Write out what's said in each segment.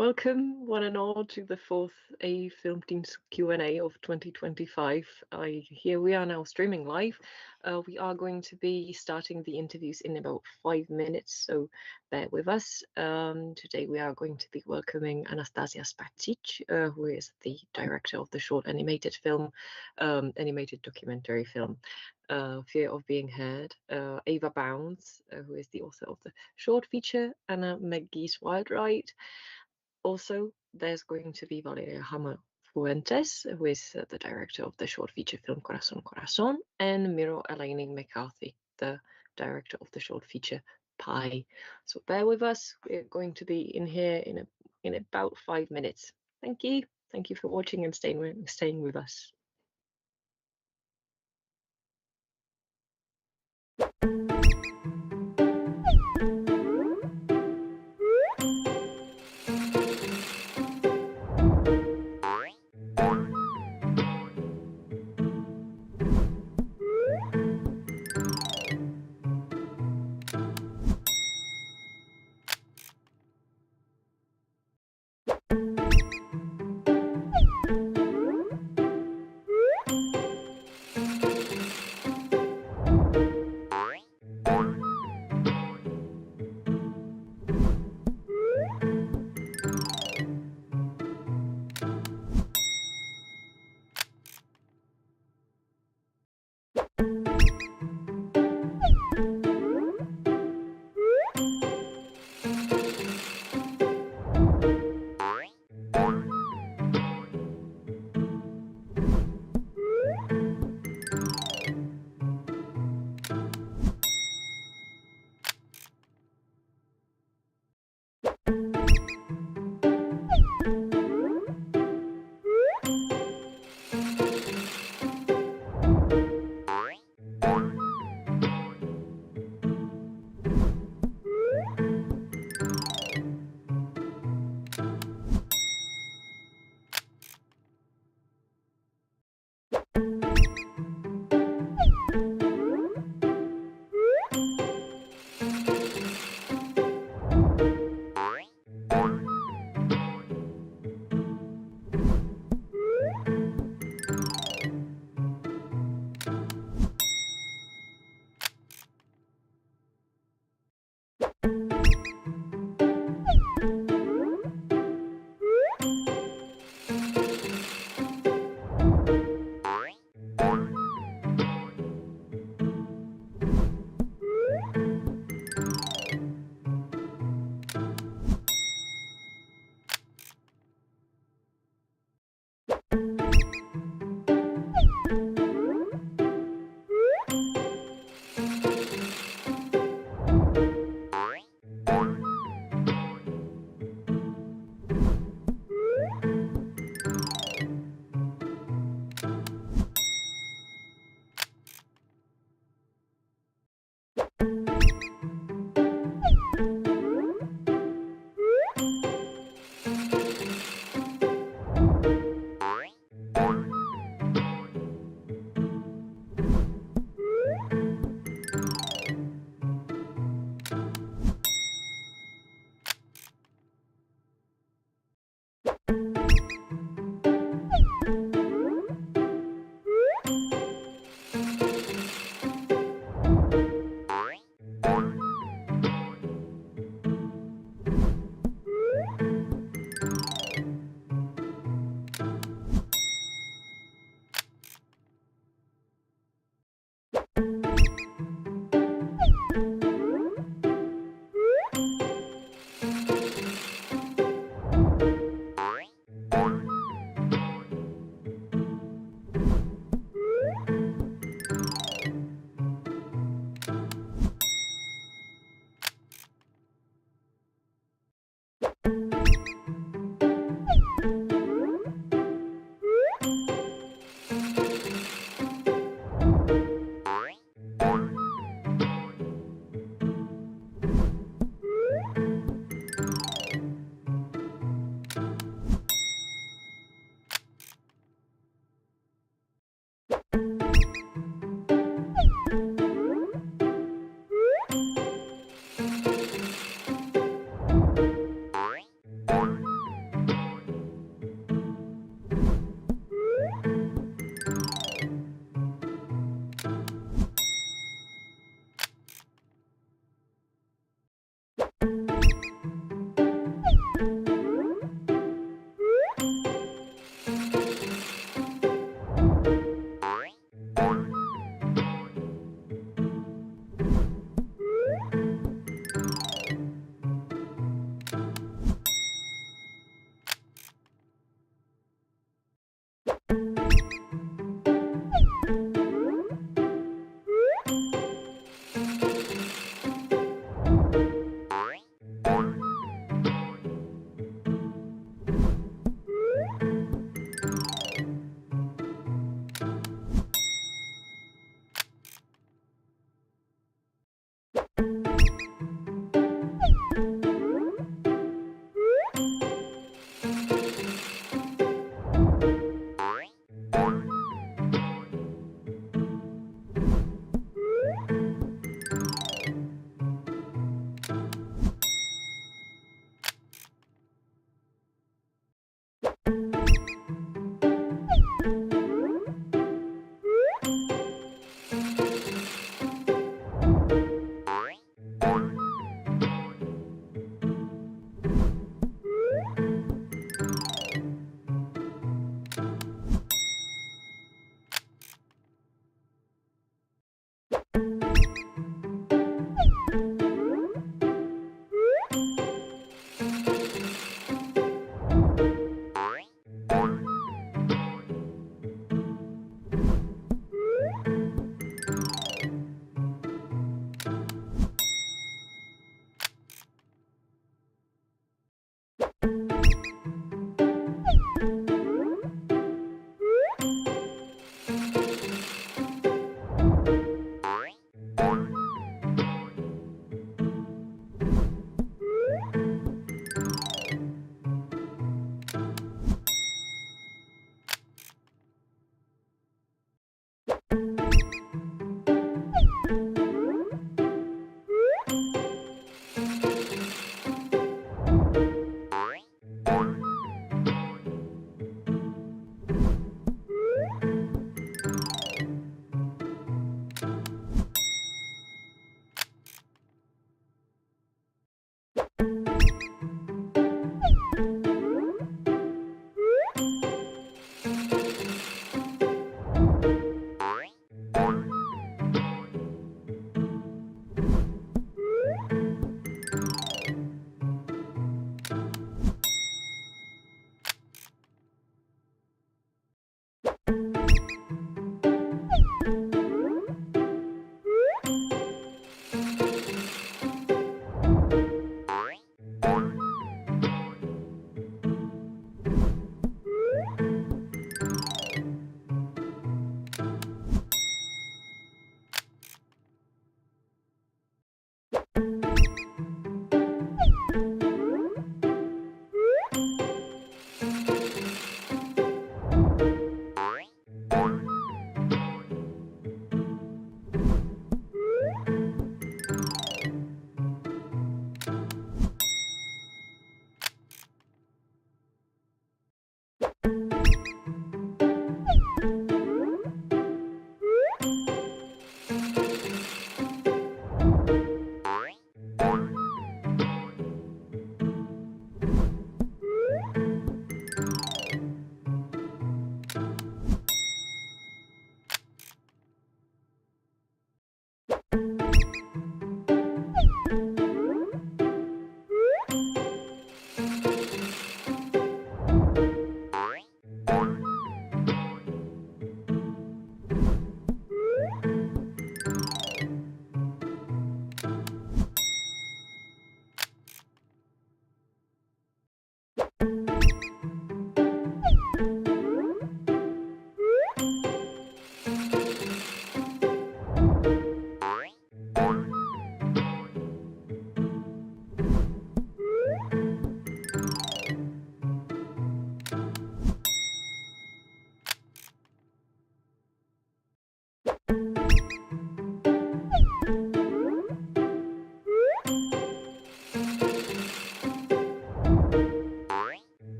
Welcome, one and all, to the fourth A-FilmTeens Q&A of 2025. Here we are now streaming live. We are going to be starting the interviews in about 5 minutes, so bear with us. Today we are going to be welcoming Anastazija Spacic, who is the director of the short animated documentary film, Fear of Being Heard, Ava Bounds, who is the author of the short feature, Anna McGee's Wild Ride. Also, there's going to be Valeria Hammar Fuentes, who is the director of the short feature film Corázon, and Miro Alleyne-McCarthy, the director of the short feature Pie. So bear with us. We're going to be in here in about 5 minutes. Thank you. Thank you for watching and staying with us.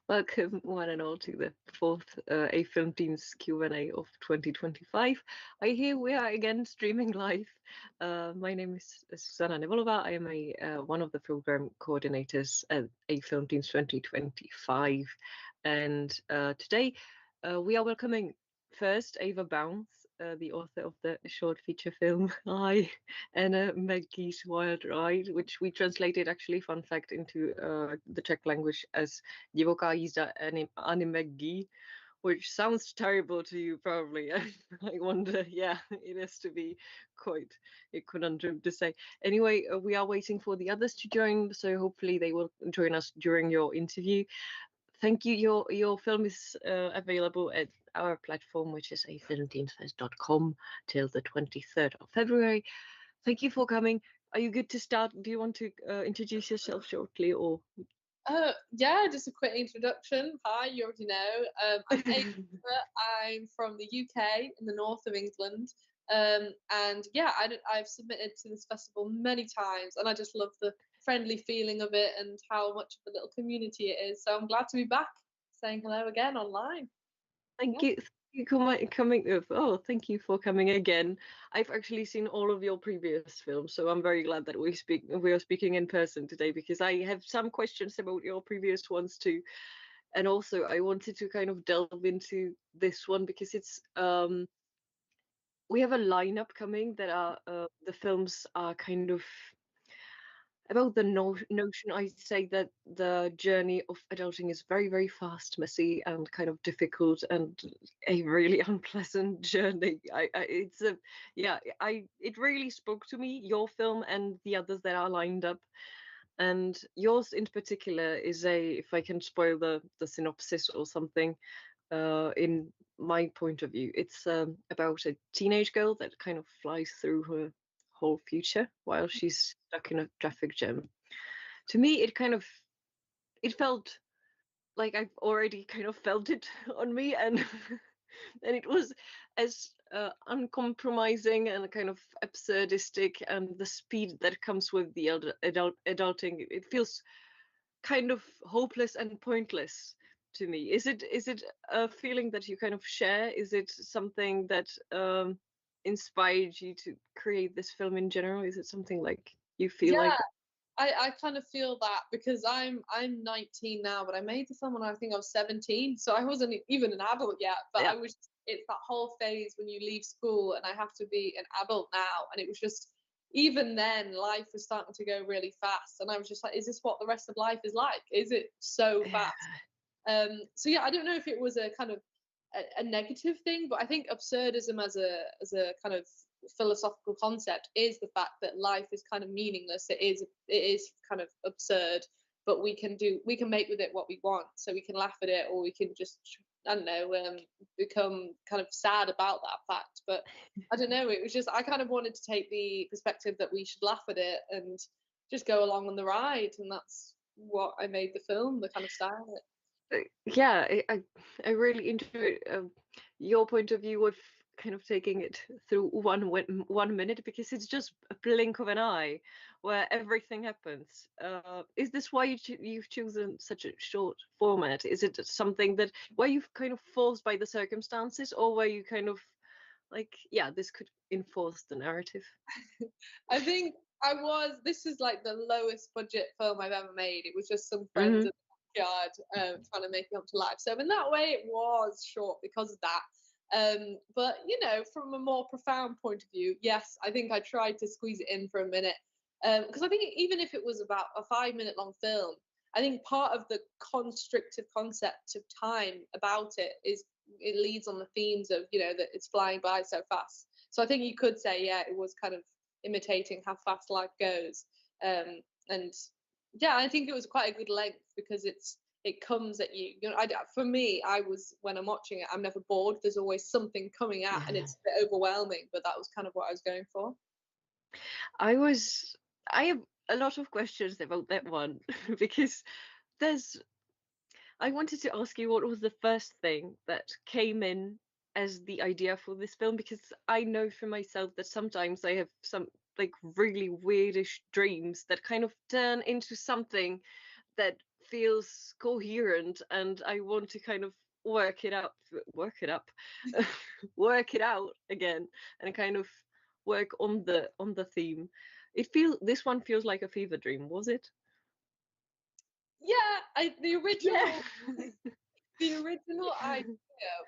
Welcome one and all to the fourth A-Film Teens Q&A of 2025. I hear we are again streaming live. My name is Susanna Nevolova. I am one of the program coordinators at A-Film Teens 2025. And today we are welcoming first Ava Bounce, the author of the short feature film Anna, McGee's Wild Ride, which we translated, actually, fun fact, into the Czech language as Divoká, jízda, Anny, McGee, which sounds terrible to you probably. I wonder, yeah, it has to be quite a conundrum to say. Anyway, we are waiting for the others to join, so hopefully they will join us during your interview. Thank you. Your film is available at our platform, which is A-FilmTeensFest.com till the 23rd of February. Thank you for coming. Are you good to start? Do you want to introduce yourself shortly, or? Yeah, just a quick introduction. Hi, you already know. I'm Ava. I'm from the UK in the north of England. And yeah, I've submitted to this festival many times, and I just love the friendly feeling of it and how much of a little community it is. So I'm glad to be back saying hello again online. Thank you. Thank you for coming again. I've actually seen all of your previous films, so I'm very glad that we are speaking in person today, because I have some questions about your previous ones too. And also I wanted to kind of delve into this one because it's we have a lineup coming that are the films are kind of about the notion. I say that the journey of adulting is very, very fast, messy, and kind of difficult, and a really unpleasant journey. It really spoke to me, your film and the others that are lined up. And yours in particular is if I can spoil the synopsis or something, in my point of view, it's about a teenage girl that kind of flies through her whole future while she's stuck in a traffic jam. To me, it felt like I've already kind of felt it on me, and and it was as uncompromising and kind of absurdistic, and the speed that comes with the adulting, it feels kind of hopeless and pointless to me. Is it a feeling that you kind of share? Is it something that inspired you to create this film in general? Is it something like you feel like? I kind of feel that, because I'm 19 now, but I made the film when I think I was 17, so I wasn't even an adult yet. But yeah. It's that whole phase when you leave school and I have to be an adult now, and it was just, even then life was starting to go really fast, and I was just like, is this what the rest of life is like? Is it so fast? So yeah, I don't know if it was a kind of a negative thing, but I think absurdism as a kind of philosophical concept is the fact that life is kind of meaningless. It is kind of absurd, but we can make with it what we want. So we can laugh at it, or we can just, I don't know, become kind of sad about that fact. But I don't know, it was just, I kind of wanted to take the perspective that we should laugh at it and just go along on the ride, and that's what I made the film, the kind of style of it. Yeah, I really enjoyed your point of view of kind of taking it through 1 minute, because it's just a blink of an eye where everything happens. Is this why you've chosen such a short format? Is it something that where you've kind of forced by the circumstances, or where you kind of like, yeah, this could enforce the narrative? I think this is like the lowest budget film I've ever made. It was just some friends at the yard trying to make it up to life. So in that way it was short because of that. But you know, from a more profound point of view, yes, I think I tried to squeeze it in for a minute, because I think even if it was about a 5-minute long film, I think part of the constrictive concept of time about it is it leads on the themes of, you know, that it's flying by so fast. So I think you could say, yeah, it was kind of imitating how fast life goes. And yeah, I think it was quite a good length, because it comes at you. You know, for me, when I'm watching it, I'm never bored. There's always something coming out, and it's a bit overwhelming. But that was kind of what I was going for. I have a lot of questions about that one, because I wanted to ask you, what was the first thing that came in as the idea for this film? Because I know for myself that sometimes I have some like really weirdish dreams that kind of turn into something that feels coherent, and I want to kind of work it out work it out again, and kind of work on the theme. This one feels like a fever dream, was it? Yeah, the original Yeah. the original idea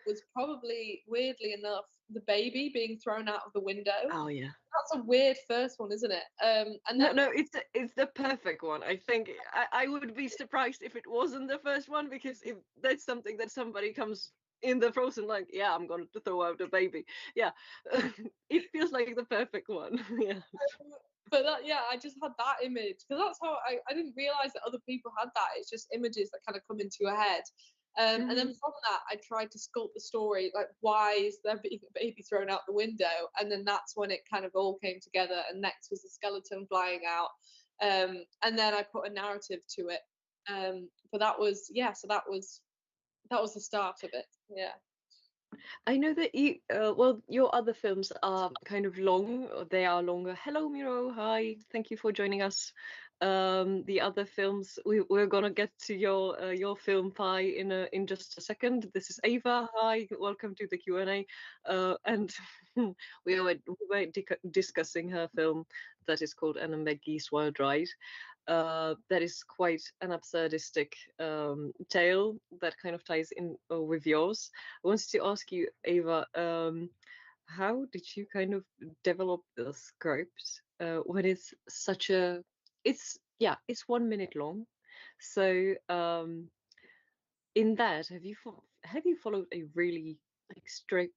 was probably, weirdly enough, the baby being thrown out of the window. Oh yeah. That's a weird first one, isn't it? And then No, it's the perfect one. I think I would be surprised if it wasn't the first one, because if that's something that somebody comes in the frozen like, yeah, I'm going to throw out a baby. Yeah, it feels like the perfect one. Yeah. But that, yeah, I just had that image because that's how I didn't realize that other people had that. It's just images that kind of come into your head. And then from that, I tried to sculpt the story, like, why is there being a baby thrown out the window? And then that's when it kind of all came together. And next was the skeleton flying out. And then I put a narrative to it. But that was, yeah, so that was the start of it. Yeah. I know that you, well, your other films are kind of long, or they are longer. Hello, Miro. Hi. Thank you for joining us. The other films, we're gonna get to your film pie in just a second. This is Ava. Hi, welcome to the Q&A. And we were discussing her film that is called Anna McGee's Wild Ride. That is quite an absurdistic tale that kind of ties in with yours. I wanted to ask you, Ava, how did you kind of develop the script when it's such a, it's 1 minute long. So in that, have you followed a really like strict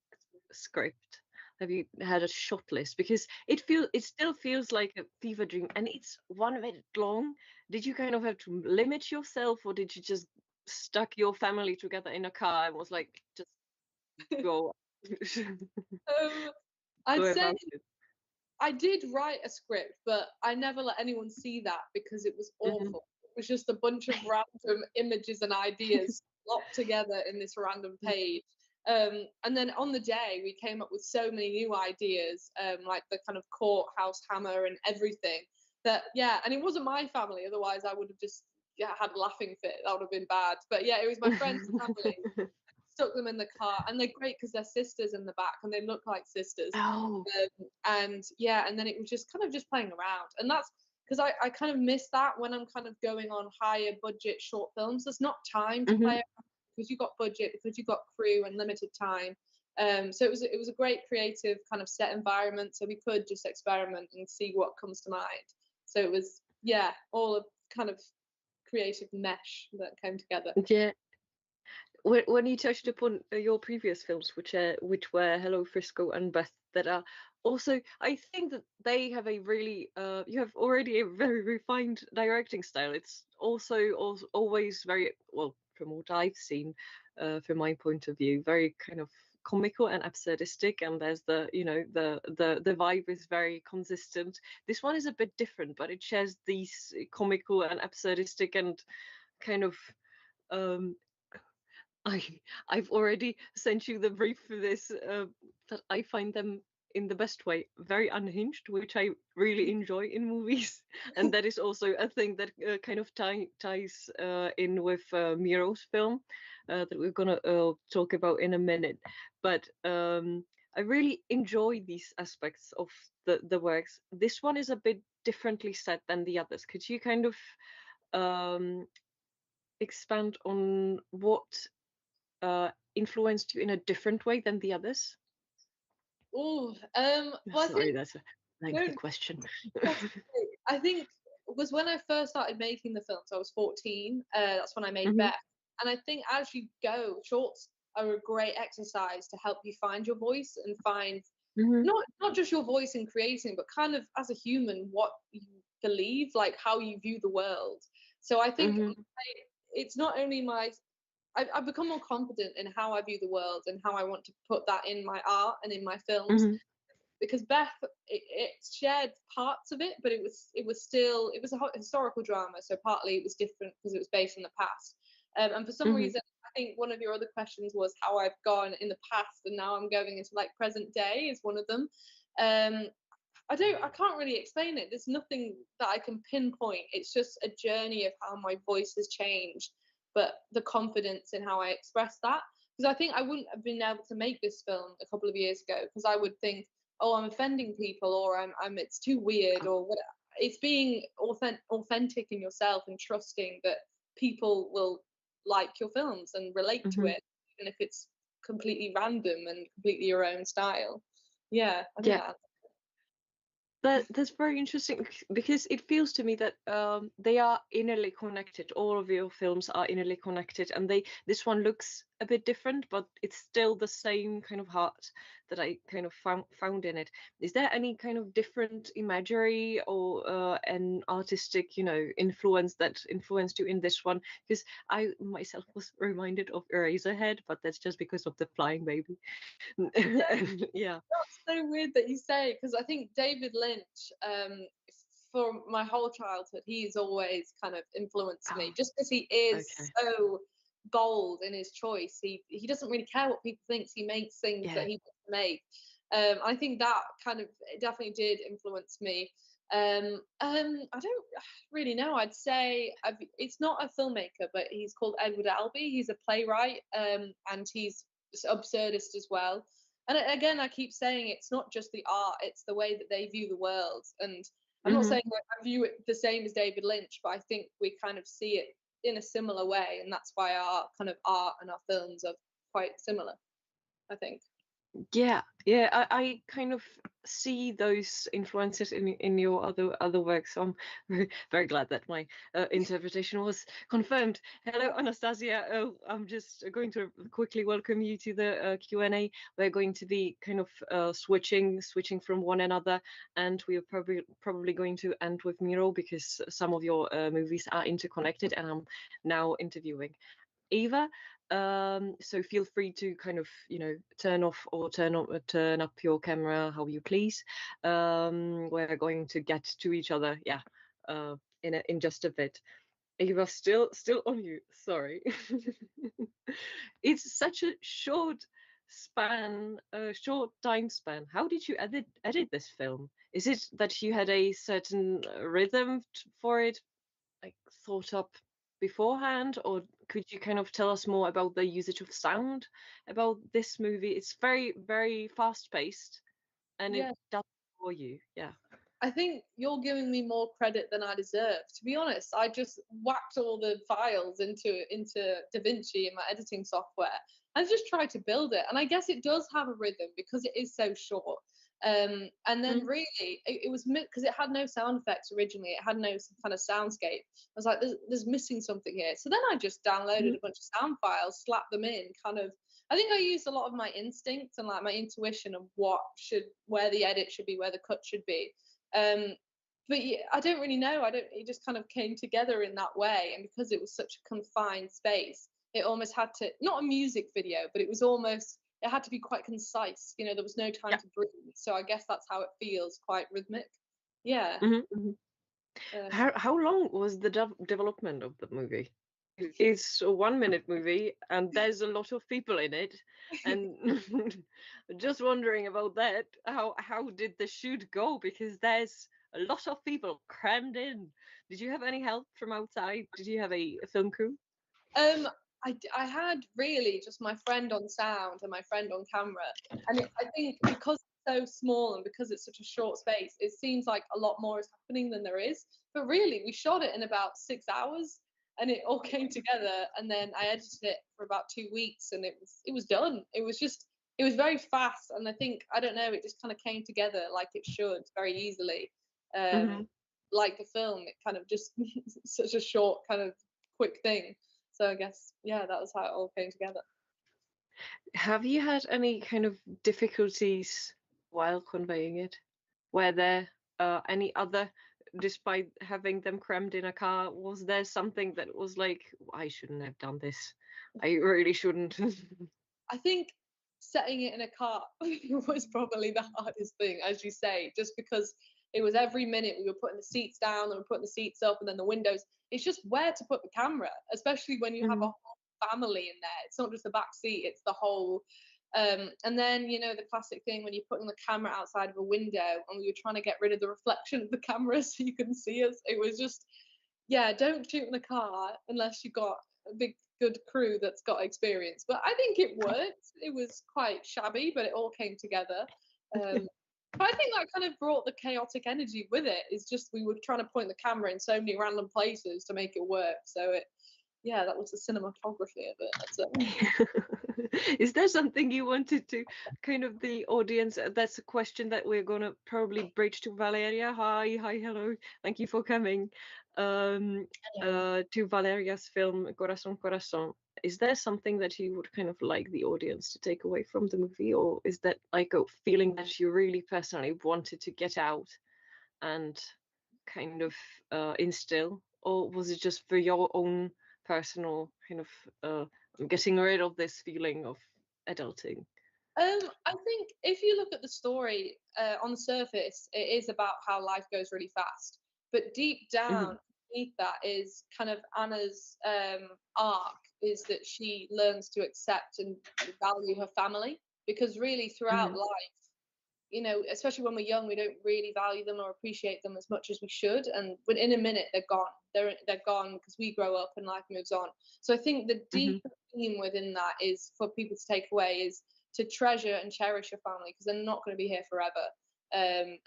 script? Have you had a shot list? Because it still feels like a fever dream, and it's 1 minute long. Did you kind of have to limit yourself, or did you just stuck your family together in a car and was like, just go? I'd Go say about it. I did write a script, but I never let anyone see that because it was awful. It was just a bunch of random images and ideas locked together in this random page. And then on the day, we came up with so many new ideas, like the kind of courthouse hammer and everything. That, yeah, and it wasn't my family. Otherwise, I would have just had a laughing fit. That would have been bad. But yeah, it was my friend's family. Stuck them in the car, and they're great because they're sisters in the back and they look like sisters. Oh. And yeah, and then it was just kind of just playing around, and that's because I kind of miss that when I'm kind of going on higher budget short films. There's not time to play around because you've got budget, because you've got crew and limited time. So it was a great creative kind of set environment, so we could just experiment and see what comes to mind. So it was, yeah, all a kind of creative mesh that came together. Yeah. When you touched upon your previous films, which were Hello Frisco and Beth, that are also, I think that they have a really, you have already a very refined directing style. It's also always very, well, from what I've seen, from my point of view, very kind of comical and absurdistic, and there's the vibe is very consistent. This one is a bit different, but it shares these comical and absurdistic and kind of I've already sent you the brief for this, that I find them in the best way very unhinged, which I really enjoy in movies. And that is also a thing that kind of ties in with Miro's film that we're gonna talk about in a minute. But I really enjoy these aspects of the works. This one is a bit differently set than the others. Could you kind of expand on what influenced you in a different way than the others? Oh, well, Sorry, that's a lengthy question. I think it was when I first started making the films. I was 14. That's when I made Beth. And I think as you go, shorts are a great exercise to help you find your voice and find not just your voice in creating, but kind of as a human, what you believe, like how you view the world. So I think it's not only I've become more confident in how I view the world and how I want to put that in my art and in my films. Because Beth, it shared parts of it, but it was a historical drama, so partly it was different because it was based in the past. And for some reason, I think one of your other questions was how I've gone in the past, and now I'm going into like present day is one of them. I can't really explain it. There's nothing that I can pinpoint. It's just a journey of how my voice has changed, but the confidence in how I express that. Because I think I wouldn't have been able to make this film a couple of years ago, because I would think, oh, I'm offending people, or I'm it's too weird, or what. It's being authentic in yourself and trusting that people will like your films and relate to it, even if it's completely random and completely your own style. Yeah, I think that's very interesting, because it feels to me that they are innerly connected. All of your films are innerly connected, and this one looks a bit different, but it's still the same kind of heart that I kind of found in it. Is there any kind of different imagery or an artistic, influence that influenced you in this one? Because I myself was reminded of Eraserhead, but that's just because of the flying baby. Yeah. That's so weird that you say, because I think David Lynch, for my whole childhood, he's always kind of influenced me, just because he is so bold in his choice. He doesn't really care what people think. He makes things that he wants to make. I think that kind of definitely did influence me. I don't really know. I'd say it's not a filmmaker, but he's called Edward Albee. He's a playwright, and he's absurdist as well. And again, I keep saying it's not just the art, it's the way that they view the world. And I'm not saying that I view it the same as David Lynch, but I think we kind of see it in a similar way. And that's why our kind of art and our films are quite similar, I think. Yeah, I kind of see those influences in your other works. So I'm very, very glad that my interpretation was confirmed. Hello, Anastazija. I'm just going to quickly welcome you to the Q&A. We're going to be kind of switching from one another, and we are probably going to end with Miro, because some of your movies are interconnected, and I'm now interviewing Eva. So feel free to kind of turn off or turn up your camera how you please. We're going to get to each other, in just a bit. Eva, still on you, sorry. It's such a short time span. How did you edit this film? Is it that you had a certain rhythm for it, like thought up beforehand, or could you kind of tell us more about the usage of sound about this movie? It's very, very fast paced, and it does for you. Yeah. I think you're giving me more credit than I deserve. To be honest, I just whacked all the files into DaVinci in my editing software and just tried to build it. And I guess it does have a rhythm because it is so short. And then really, it was because it had no sound effects originally. It had no kind of soundscape. I was like, there's missing something here. So then I just downloaded a bunch of sound files, slapped them in, kind of. I think I used a lot of my instincts and like my intuition of where the edit should be, where the cut should be. But yeah, I don't really know. It just kind of came together in that way. And because it was such a confined space, it almost had to, not a music video, but it had to be quite concise. There was no time to breathe. So I guess that's how it feels, quite rhythmic. Yeah. How long was the development of the movie? It's a 1 minute movie, and there's a lot of people in it, and just wondering about that. How did the shoot go? Because there's a lot of people crammed in. Did you have any help from outside? Did you have a film crew? I had really just my friend on sound and my friend on camera, and I think because it's so small and because it's such a short space, it seems like a lot more is happening than there is. But really, we shot it in about 6 hours. And it all came together, and then I edited it for about 2 weeks, and it was done. It was very fast, and I don't know, it just kind of came together like it should, very easily. Like the film, it kind of just such a short, kind of quick thing. So I guess that was how it all came together. Have you had any kind of difficulties while conveying it? Were there any other? Despite having them crammed in a car, was there something that was like, I shouldn't have done this? I really shouldn't. I think setting it in a car was probably the hardest thing, as you say, just because it was every minute we were putting the seats down and we were putting the seats up and then the windows. It's just where to put the camera, especially when you have a whole family in there. It's not just the back seat, it's the whole And then, you know, the classic thing when you're putting the camera outside of a window and we were trying to get rid of the reflection of the camera so you couldn't see us. It was just, yeah, don't shoot in the car unless you've got a big, good crew that's got experience. But I think it worked. It was quite shabby, but it all came together. But I think that kind of brought the chaotic energy with it. It's just we were trying to point the camera in so many random places to make it work. So it, yeah, that was the cinematography of it. That's it. Is there something you wanted to kind of the audience? That's a question that we're gonna probably bridge to Valeria. Hi, hello. Thank you for coming. To Valeria's film Corazon, Corazon. Is there something that you would kind of like the audience to take away from the movie, or is that like a feeling that you really personally wanted to get out and kind of instill, or was it just for your own personal kind of getting rid of this feeling of adulting? I think if you look at the story on the surface, it is about how life goes really fast, but deep down beneath that is kind of Anna's arc, is that she learns to accept and value her family, because really throughout life, you know, especially when we're young, we don't really value them or appreciate them as much as we should, and within a minute they're gone. They're gone because we grow up and life moves on. So I think the deeper theme within that is for people to take away is to treasure and cherish your family, because they're not going to be here forever.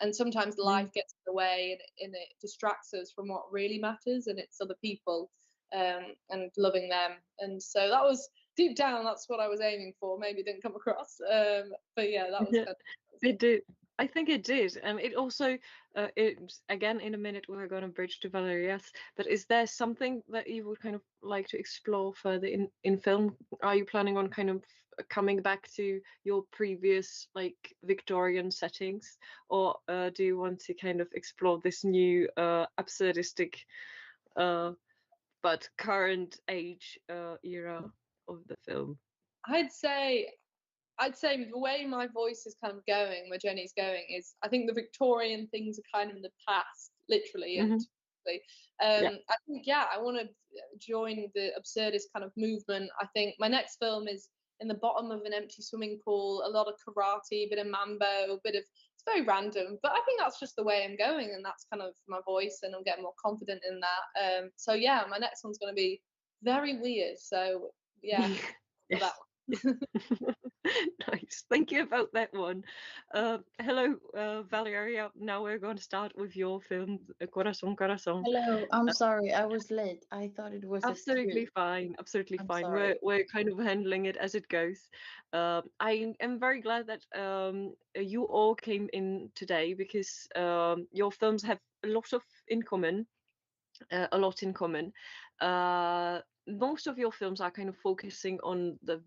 And sometimes life gets in the way and it distracts us from what really matters, and it's other people and loving them. And so that was deep down, that's what I was aiming for. Maybe it didn't come across, but yeah, that was kind of, it did. I think it did. It also, it again in a minute we're going to bridge to Valeria's. But is there something that you would kind of like to explore further in film? Are you planning on kind of coming back to your previous like Victorian settings, or do you want to kind of explore this new absurdistic, but current age era of the film? I'd say the way my voice is kind of going, where Jenny's going, is I think the Victorian things are kind of in the past, literally. And I think, yeah, I want to join the absurdist kind of movement. I think my next film is in the bottom of an empty swimming pool, a lot of karate, a bit of mambo, it's very random, but I think that's just the way I'm going, and that's kind of my voice, and I'm getting more confident in that. So yeah, my next one's going to be very weird. So yeah, that one. Nice, thank you about that one. Hello, Valeria. Now we're going to start with your film, Corazon, Corazon. Hello, I'm sorry, I was late. I thought it was absolutely fine. Absolutely fine. Sorry. We're kind of handling it as it goes. I am very glad that you all came in today, because your films have a lot in common. Most of your films are kind of focusing on the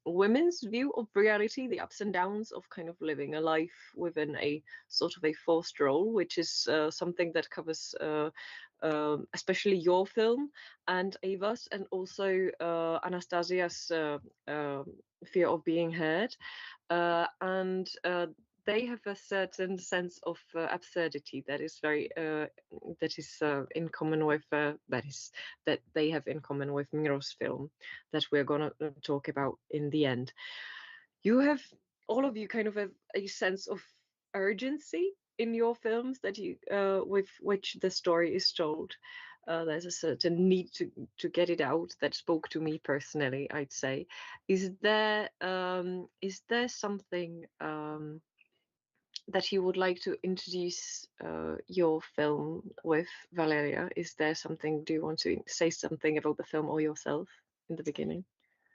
women's view of reality, the ups and downs of kind of living a life within a sort of a forced role, which is something that covers especially your film and Ava's, and also Anastazia's fear of being heard. And they have a certain sense of absurdity that is very in common with that they have in common with Miro's film that we're gonna talk about in the end. You have, all of you, kind of have a sense of urgency in your films that you with which the story is told. There's a certain need to get it out that spoke to me personally, I'd say. Is there something that you would like to introduce your film with, Valeria? Is there something, do you want to say something about the film or yourself in the beginning?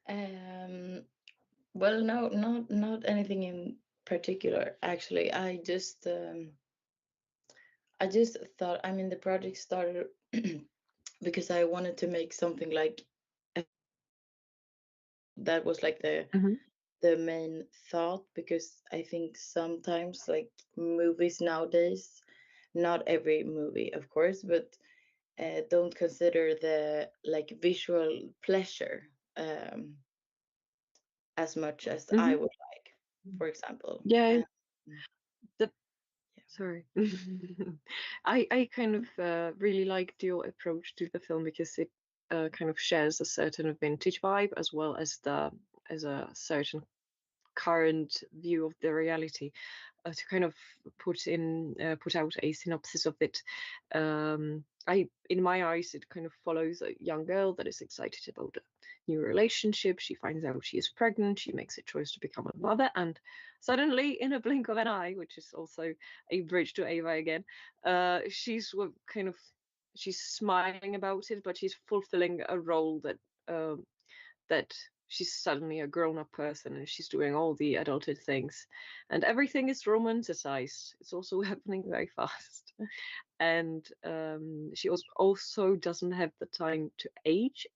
Well, no, not anything in particular, actually. I just thought, I mean, the project started because I wanted to make something like that was like the main thought, because I think sometimes like movies nowadays, not every movie of course, but don't consider the like visual pleasure as much as I would like, for example. Sorry. I kind of really liked your approach to the film, because it kind of shares a certain vintage vibe, as well as a certain current view of the reality, to kind of put out a synopsis of it. In my eyes, it kind of follows a young girl that is excited about a new relationship. She finds out she is pregnant. She makes a choice to become a mother, and suddenly, in a blink of an eye, which is also a bridge to Ava again, she's smiling about it, but she's fulfilling a role that she's suddenly a grown-up person, and she's doing all the adulted things, and everything is romanticized. It's also happening very fast, and she also doesn't have the time to age.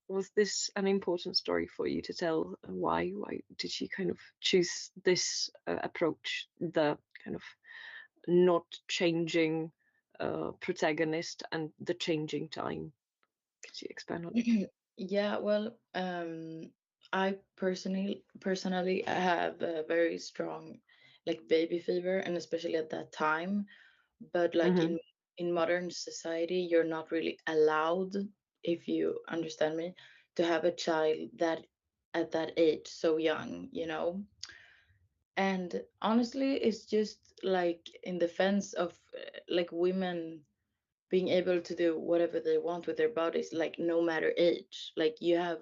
Was this an important story for you to tell? Why did she kind of choose this approach, the kind of not changing protagonist and the changing time? Could you expand on it? Yeah, well, I personally have a very strong like baby fever, and especially at that time. But like in modern society, you're not really allowed, if you understand me, to have a child that at that age, so young, you know. And honestly, it's just like in defense of like women being able to do whatever they want with their bodies, like no matter age. Like you have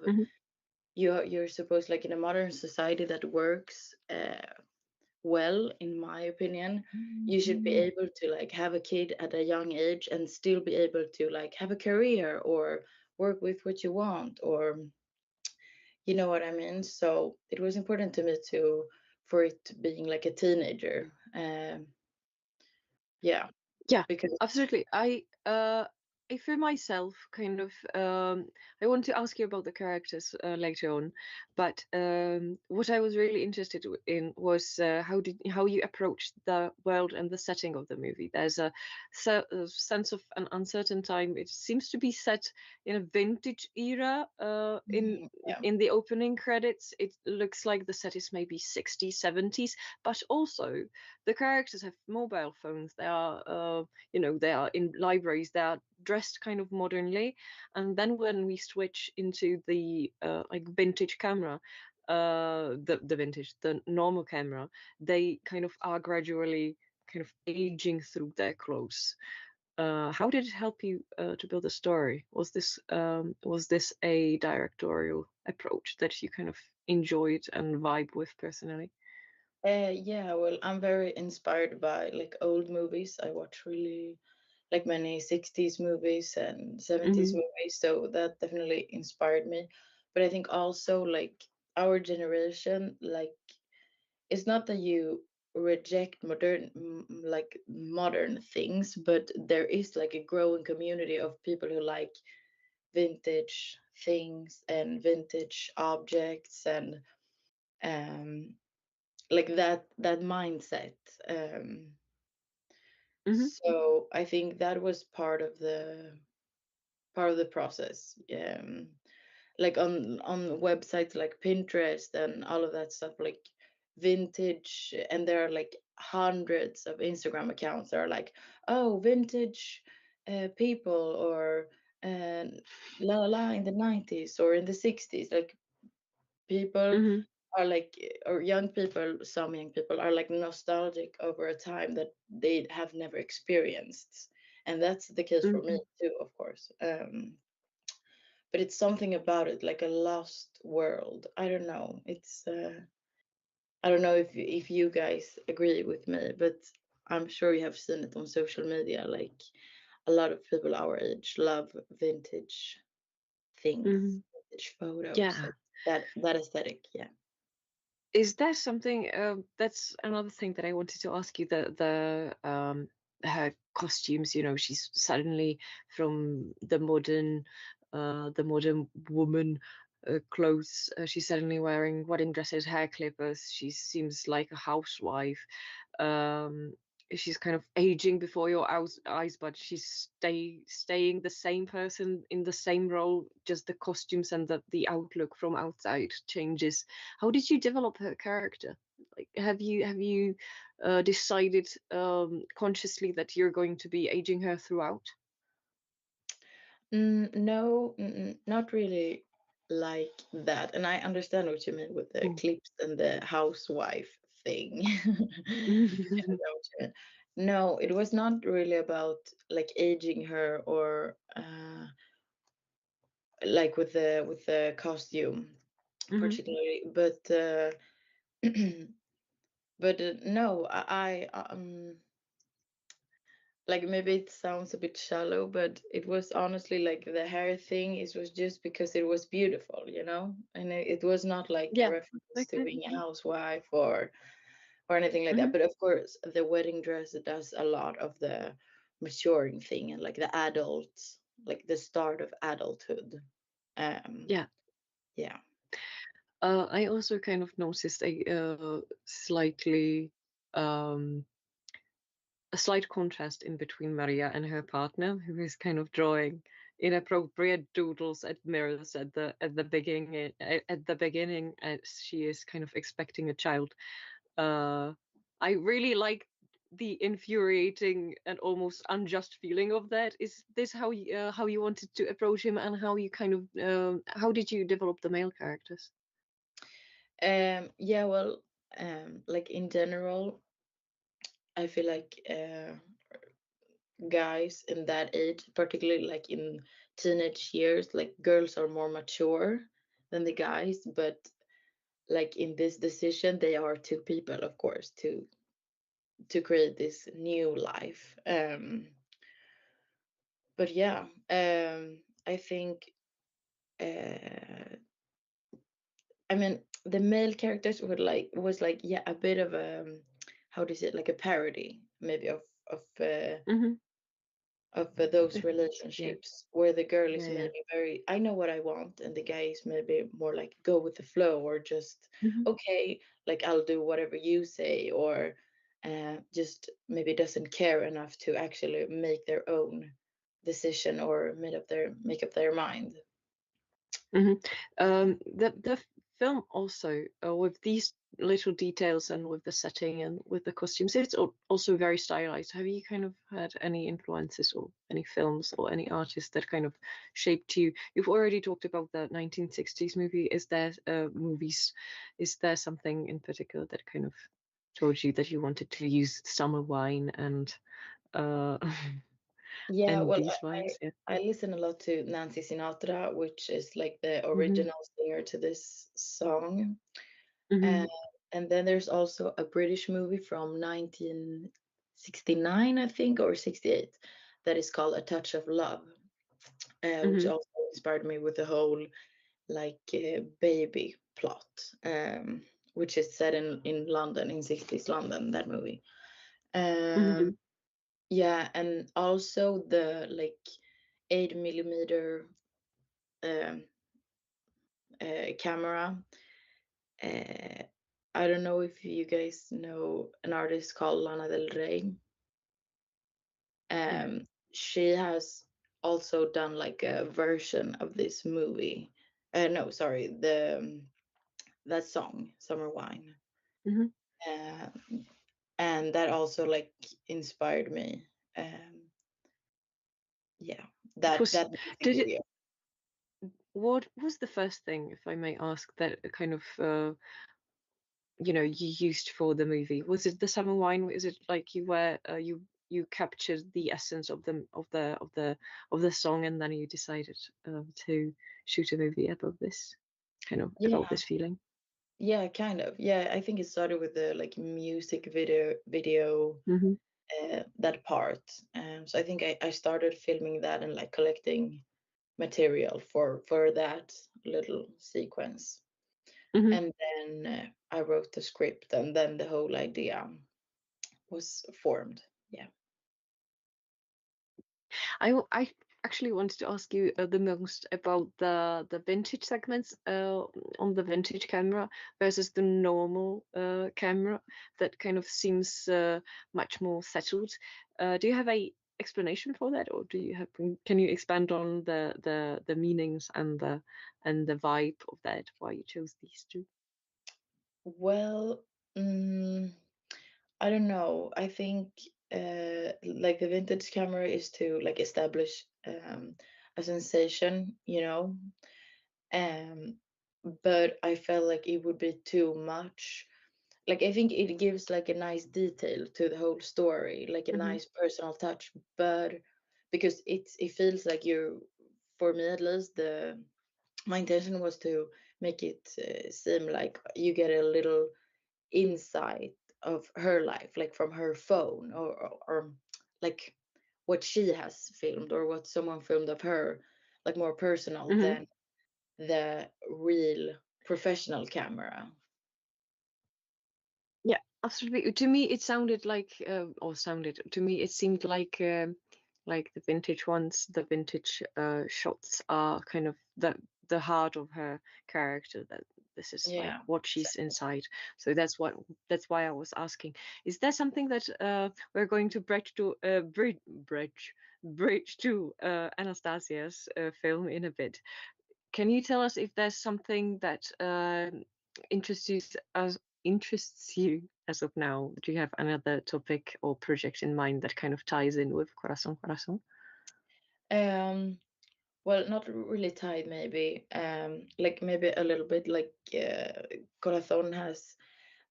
you're supposed, like in a modern society that works well, in my opinion, you should be able to like have a kid at a young age and still be able to like have a career or work with what you want, or you know what I mean. So it was important to me to for it being like a teenager. Yeah, Yeah, because absolutely. I for myself kind of I want to ask you about the characters later on, but what I was really interested in was how you approached the world and the setting of the movie. There's a sense of an uncertain time. It seems to be set in a vintage era. In the opening credits, it looks like the set is maybe 60s, 70s, but also the characters have mobile phones. They are they are in libraries. They are dressed kind of modernly, and then when we switch into the like vintage camera, the normal camera, they kind of are gradually kind of aging through their clothes. How did it help you to build a story? Was this a directorial approach that you kind of enjoyed and vibe with personally? yeah, well, I'm very inspired by like old movies. I watch really like many 60s movies and 70s movies, so that definitely inspired me. But I think also like our generation, like it's not that you reject like modern things, but there is like a growing community of people who like vintage things and vintage objects and um like that mindset. So I think that was part of the process. Like on websites like Pinterest and all of that stuff, like vintage, and there are like hundreds of Instagram accounts that are like, oh, vintage people, or uh, la la la in the 90s or in the 60s, like people are like, or young people, some young people are like nostalgic over a time that they have never experienced, and that's the case for me too, of course. But it's something about it, like a lost world. I don't know. It's I don't know if you guys agree with me, but I'm sure you have seen it on social media. Like a lot of people our age love vintage things, vintage photos, Yeah. that aesthetic. Yeah. Is there something that's another thing that I wanted to ask you, the her costumes, she's suddenly from the modern woman clothes, she's suddenly wearing wedding dresses, hair clippers, she seems like a housewife. um she's kind of aging before your eyes, but she's staying the same person in the same role, just the costumes and the outlook from outside changes. How did you develop her character? Like, have you decided consciously that you're going to be aging her throughout? No, not really. like that. And I understand what you mean with the clips and the housewife thing. I know what you mean. No, it was not really about like aging her or like with the costume particularly, but but no, like maybe it sounds a bit shallow, but it was honestly like the hair thing. It was just because it was beautiful, you know, and it was not like a Yeah. reference to Okay. being a housewife or anything like that. But of course, the wedding dress does a lot of the maturing thing and like the adult, like the start of adulthood. Yeah. Yeah. I also kind of noticed a slightly a slight contrast in between Maria and her partner, who is kind of drawing inappropriate doodles at mirrors at the beginning as she is kind of expecting a child. I really like the infuriating and almost unjust feeling of that. Is this how you wanted to approach him, and how you kind of how did you develop the male characters? Yeah, well, like in general, I feel like guys in that age, particularly like in teenage years, like girls are more mature than the guys, but like in this decision, they are two people, of course, to create this new life. But yeah, I think I mean the male characters were like was like yeah a bit of a how do you say it, like a parody maybe of those Yeah. relationships where the girl is Yeah. maybe very I know what I want and the guy is maybe more like go with the flow or just okay like I'll do whatever you say or just maybe doesn't care enough to actually make their own decision or make up their mind. The film also, with these little details and with the setting and with the costumes, it's also very stylized. Have you kind of had any influences or any films or any artists that kind of shaped you? You've already talked about the 1960s movie. Is there movies? Is there something in particular that kind of told you that you wanted to use summer wine and Yeah, and well, these vibes? Yeah. I listen a lot to Nancy Sinatra, which is like the Mm-hmm. original singer to this song. Mm-hmm. Uh, and then there's also a British movie from 1969, I think, or 68, that is called A Touch of Love, which Mm-hmm. also inspired me with the whole like baby plot, which is set in London, in 60s London, that movie. Mm-hmm. Yeah, and also the like 8 millimeter um, camera. Uh, I don't know if you guys know an artist called Lana Del Rey. Yeah. She has also done like a version of this movie. No, sorry, the that song, Summer Wine. Mm-hmm. Uh, and that also like inspired me. Yeah, Was that music did it video. what was the first thing, if I may ask, that kind of you used for the movie? Was it the summer wine? Is it like you were you captured the essence of the song, and then you decided to shoot a movie about this kind of about Yeah, this feeling? yeah, kind of. Yeah, I think it started with the like music video Mm-hmm. that part. So I think I started filming that and like collecting material for that little sequence. Mm-hmm. And then I wrote the script and then the whole idea was formed. Yeah. I actually wanted to ask you the most about the vintage segments on the vintage camera versus the normal camera that kind of seems much more settled. Do you have a explanation for that, or do you have? Can you expand on the meanings and the vibe of that? Why you chose these two? Well, mm, I don't know. I think like the vintage camera is to like establish a sensation, you know, But I felt like it would be too much. Like I think it gives like a nice detail to the whole story, like a nice personal touch, but because it feels like for me at least, my intention was to make it seem like you get a little insight of her life, like from her phone, or like what she has filmed or what someone filmed of her, like more personal than the real professional camera. Yeah, absolutely. To me, it sounded like, to me, it seemed like the vintage ones, the vintage shots are kind of the heart of her character. That this is like what she's inside. So that's why I was asking. Is there something that we're going to bridge to Anastasija's film in a bit? Can you tell us if there's something that interests you as of now? Do you have another topic or project in mind that kind of ties in with Corázon? Well, not really tied, maybe. Like maybe a little bit. Like Corazon has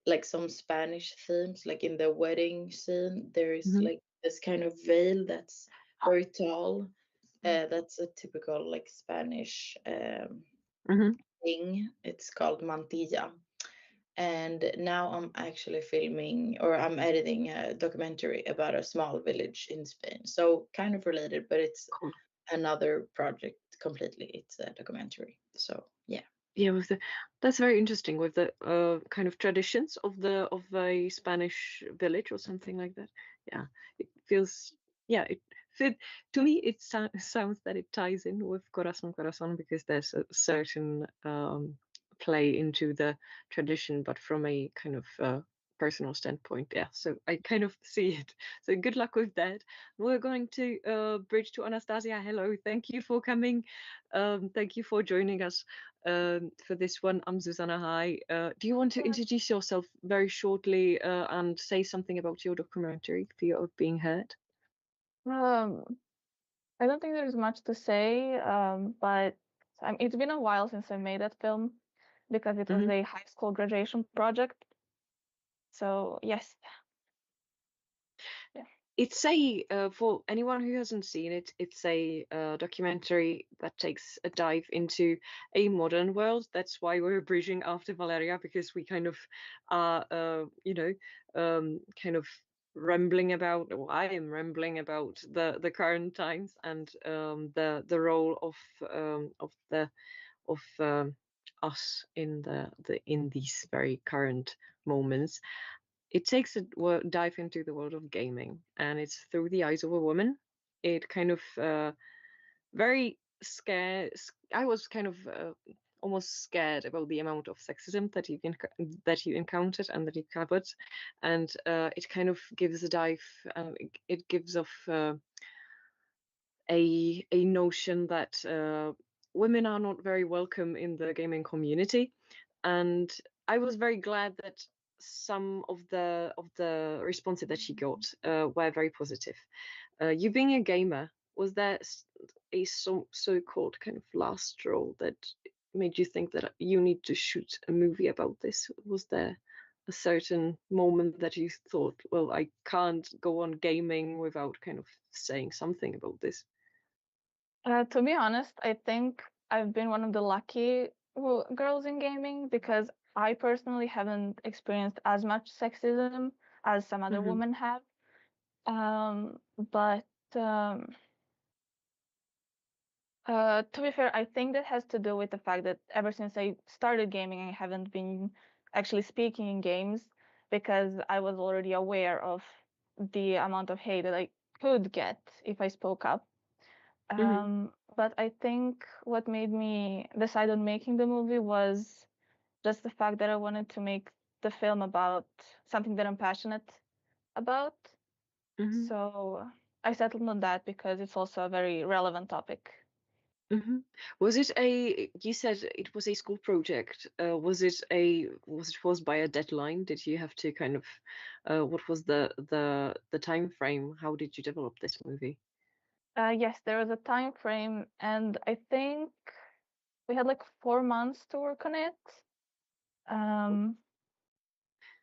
like some Spanish themes. Like in the wedding scene, there is like this kind of veil that's very tall. That's a typical like Spanish thing. It's called mantilla. And now I'm actually filming, or I'm editing a documentary about a small village in Spain. So kind of related, but it's another project completely. It's a documentary. So yeah. Yeah, that's very interesting with the kind of traditions of a Spanish village or something like that. Yeah, it feels, to me it sounds that it ties in with Corazon because there's a certain play into the tradition, but from a kind of personal standpoint. Yeah, so I kind of see it. So good luck with that. We're going to bridge to Anastazija. Hello, thank you for coming. Thank you for joining us for this one. I'm Susanna. Hi. Do you want to introduce yourself very shortly and say something about your documentary, Fear of Being Heard? I don't think there's much to say, but it's been a while since I made that film because it was a high school graduation project. So yes. Yeah. It's for anyone who hasn't seen it, it's a documentary that takes a dive into a modern world. That's why we're bridging after Valeria, because we kind of are, kind of rambling about, or I am rambling about the current times and the role of us in in these very current moments. It takes a dive into the world of gaming, and it's through the eyes of a woman. It kind of very scared. I was kind of almost scared about the amount of sexism that you encountered and that you covered, and it kind of gives a dive. It gives off a notion that women are not very welcome in the gaming community, and I was very glad that some of the responses that she got were very positive. You being a gamer, was there a so-called kind of last straw that made you think that you need to shoot a movie about this? Was there a certain moment that you thought, well, I can't go on gaming without kind of saying something about this? To be honest, I think I've been one of the lucky girls in gaming because I personally haven't experienced as much sexism as some other women have. But to be fair, I think that has to do with the fact that ever since I started gaming, I haven't been actually speaking in games because I was already aware of the amount of hate that I could get if I spoke up. But I think what made me decide on making the movie was just the fact that I wanted to make the film about something that I'm passionate about. So I settled on that because it's also a very relevant topic. Was it you said it was a school project. Was it by a deadline? Did you have to kind of, what was the time frame? How did you develop this movie? Yes, there was a time frame, and I think we had like 4 months to work on it.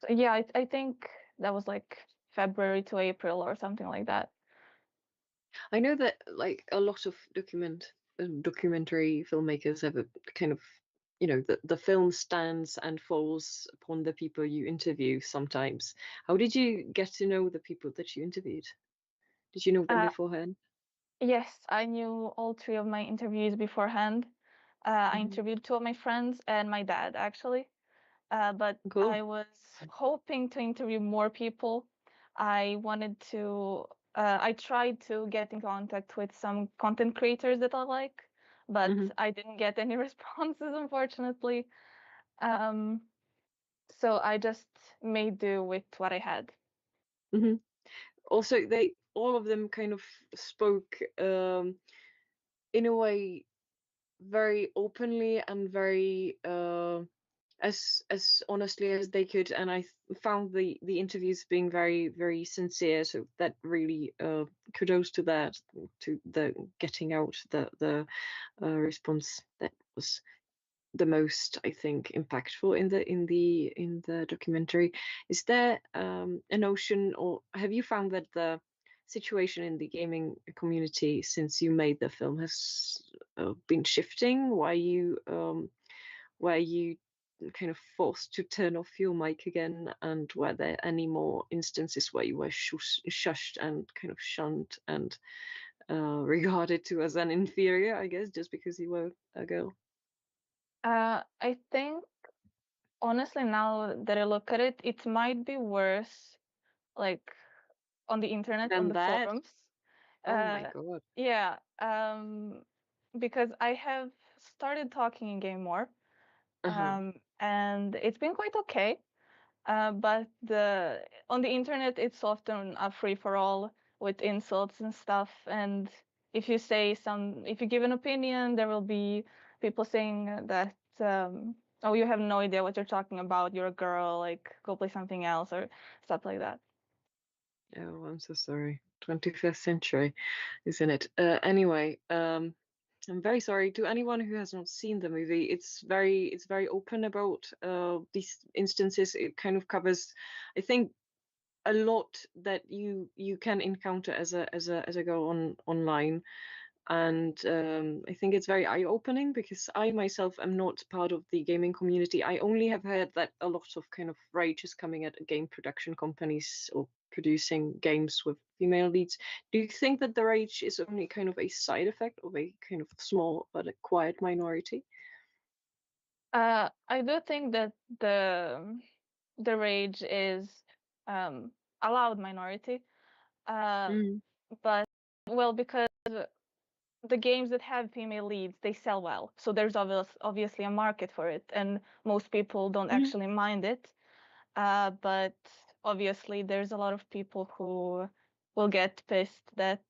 So yeah, I think that was like February to April or something like that. I know that like a lot of documentary filmmakers have a kind of, you know, the film stands and falls upon the people you interview sometimes. How did you get to know the people that you interviewed? Did you know them beforehand? Yes, I knew all 3 of my interviewees beforehand. I interviewed 2 of my friends and my dad, actually. But Cool. I was hoping to interview more people. I wanted to, I tried to get in contact with some content creators that I like, but I didn't get any responses, unfortunately. So I just made do with what I had. Also, all of them kind of spoke in a way very openly and very as honestly as they could, and I found the interviews being very sincere. So that really kudos to that, to the getting out the response that was the most, I think, impactful in the documentary. Is there a notion, or have you found that the situation in the gaming community since you made the film has been shifting? Were you kind of forced to turn off your mic again, and were there any more instances where you were shushed and kind of shunned and regarded to as an inferior, I guess, just because you were a girl? I think, honestly, now that I look at it, it might be worse, like on the internet, on Than the that? forums. Oh my God. Yeah, because I have started talking in game more, and it's been quite okay. But on the internet, it's often a free for all with insults and stuff. And if you give an opinion, there will be people saying that, oh, you have no idea what you're talking about. You're a girl, like go play something else or stuff like that. Oh, I'm so sorry. 21st century, isn't it? Anyway, I'm very sorry to anyone who has not seen the movie. It's very open about these instances. It kind of covers, I think, a lot that you can encounter as a girl online. And I think it's very eye-opening because I myself am not part of the gaming community. I only have heard that a lot of kind of rage is coming at game production companies or producing games with female leads. Do you think that the rage is only kind of a side effect of a kind of small but a quiet minority? I do think that the rage is a loud minority, but well, because the games that have female leads, they sell well, so there's obviously a market for it, and most people don't actually mind it. But obviously there's a lot of people who will get pissed that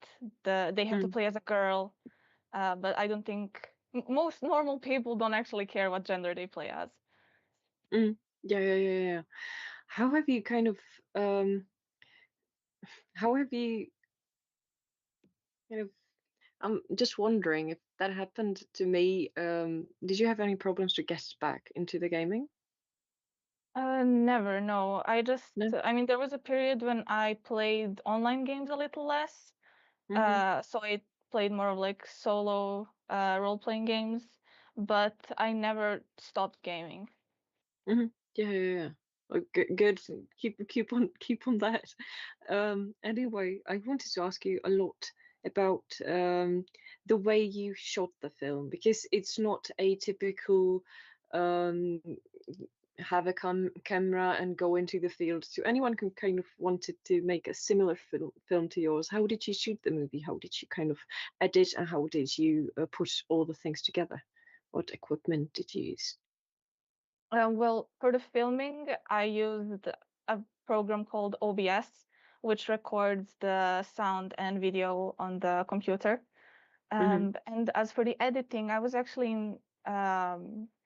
they have to play as a girl, but I don't think most normal people don't actually care what gender they play as. Yeah. How have you kind of I'm just wondering if that happened to me. Did you have any problems to get back into the gaming? Never, no. No? I mean, there was a period when I played online games a little less. So I played more of like solo role-playing games, but I never stopped gaming. Yeah. Oh, good. Keep on that. Anyway, I wanted to ask you a lot about the way you shot the film, because it's not a typical have a camera and go into the field. So anyone who kind of wanted to make a similar film to yours, how did you shoot the movie? How did you kind of edit, and how did you put all the things together? What equipment did you use? Well, for the filming, I used a program called OBS, which records the sound and video on the computer. And as for the editing, I was actually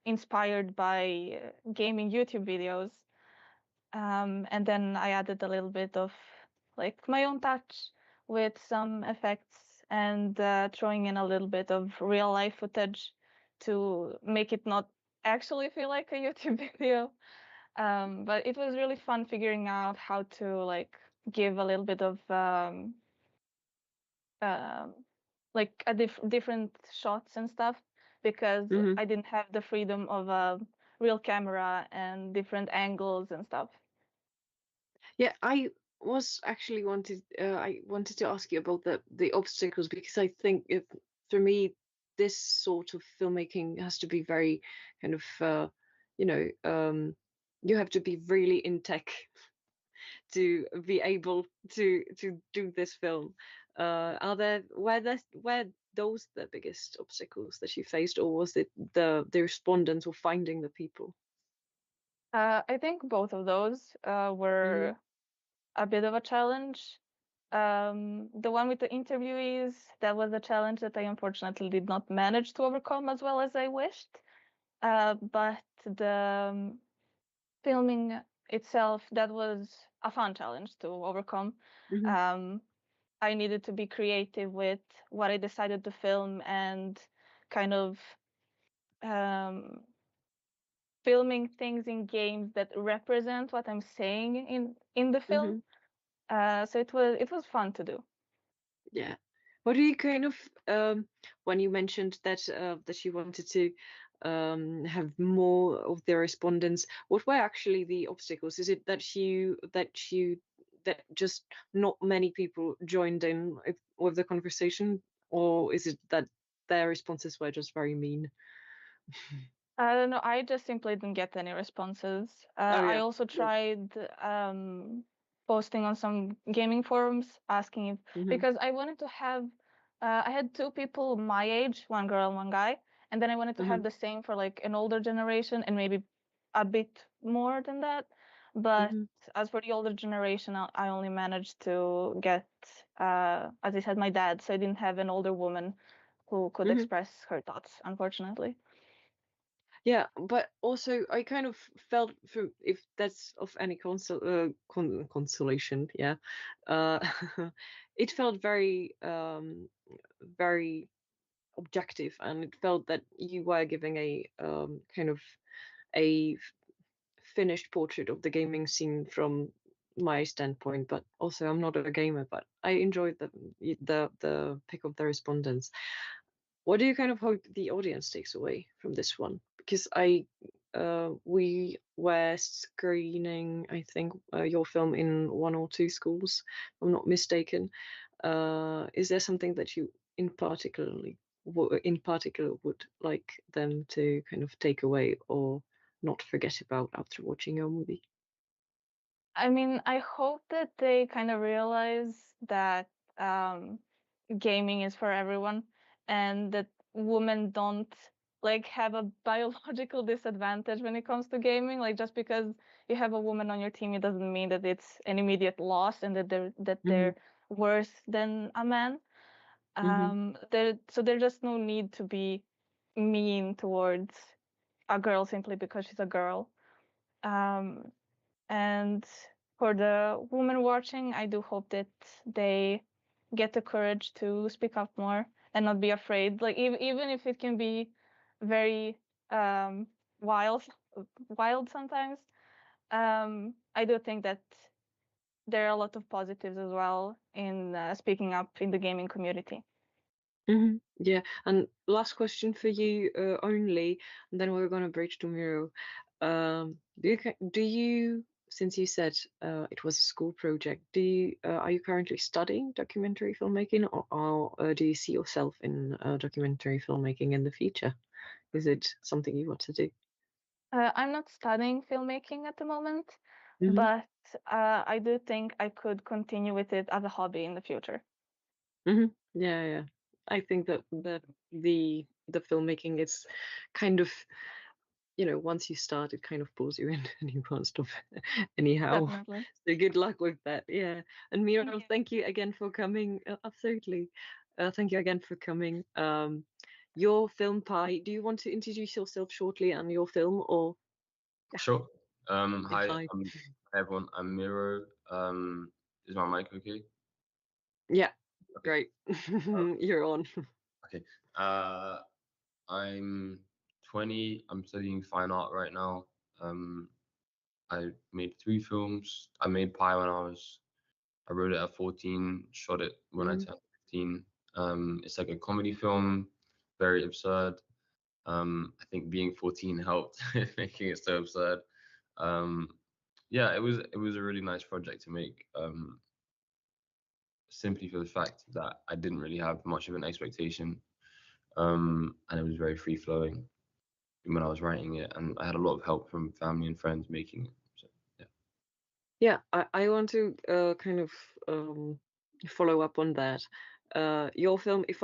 inspired by gaming YouTube videos. And then I added a little bit of like my own touch with some effects and throwing in a little bit of real life footage to make it not actually feel like a YouTube video. But it was really fun figuring out how to like give a little bit of like a different shots and stuff, because I didn't have the freedom of a real camera and different angles and stuff. Yeah, I wanted to ask you about the obstacles, because I think for me this sort of filmmaking has to be very kind of you have to be really in tech to be able to do this film. Were those the biggest obstacles that you faced, or was it the respondents or finding the people? I think both of those were a bit of a challenge. The one with the interviewees, that was a challenge that I unfortunately did not manage to overcome as well as I wished. But the filming itself, that was a fun challenge to overcome. I needed to be creative with what I decided to film and kind of filming things in games that represent what I'm saying in the film. So it was fun to do. Yeah. What do you kind of when you mentioned that that you wanted to have more of the respondents, what were actually the obstacles? Is it that just not many people joined in with the conversation, or is it that their responses were just very mean? I don't know. I just simply didn't get any responses. I also tried posting on some gaming forums asking if, because I wanted to have, I had two people my age, one girl and one guy, and then I wanted to have the same for like an older generation and maybe a bit more than that. But as for the older generation, I only managed to get, as I said, my dad. So I didn't have an older woman who could express her thoughts, unfortunately. Yeah, but also I kind of felt, if that's of any consolation, yeah, it felt very, very objective, and it felt that you were giving a kind of a finished portrait of the gaming scene from my standpoint. But also, I'm not a gamer, but I enjoyed the pick of the respondents. What do you kind of hope the audience takes away from this one? Because we were screening, I think, your film in 1 or 2 schools, if I'm not mistaken. Is there something that you in particular would like them to kind of take away or not forget about after watching your movie? I mean, I hope that they kind of realize that gaming is for everyone, and that women don't like have a biological disadvantage when it comes to gaming. Like, just because you have a woman on your team, it doesn't mean that it's an immediate loss and that they're worse than a man. So there's just no need to be mean towards a girl simply because she's a girl. And for the women watching, I do hope that they get the courage to speak up more and not be afraid. Like, even if it can be very wild sometimes, I do think that there are a lot of positives as well in speaking up in the gaming community. Yeah, and last question for you only, and then we're going to bridge to Miro. Do you, since you said it was a school project, are you currently studying documentary filmmaking, or do you see yourself in documentary filmmaking in the future? Is it something you want to do? I'm not studying filmmaking at the moment, but I do think I could continue with it as a hobby in the future. Yeah. I think that the filmmaking is kind of, once you start, it kind of pulls you in and you can't stop anyhow. Definitely. So good luck with that. Yeah. And Miro, thank you again for coming. Absolutely. Thank you again for coming. Your film Pie, do you want to introduce yourself shortly and your film, or? Yeah. Sure. Hi, everyone. I'm Miro. Is my mic okay? Yeah. Okay. Great. You're on. Okay. I'm 20. I'm studying fine art right now. I made 3 films. I made Pi when I wrote it at 14, shot it when I turned 15. It's like a comedy film, very absurd. I think being 14 helped making it so absurd. Yeah, it was a really nice project to make. Simply for the fact that I didn't really have much of an expectation, and it was very free flowing when I was writing it, and I had a lot of help from family and friends making it. So yeah. Yeah, I want to kind of follow up on that. Your film, if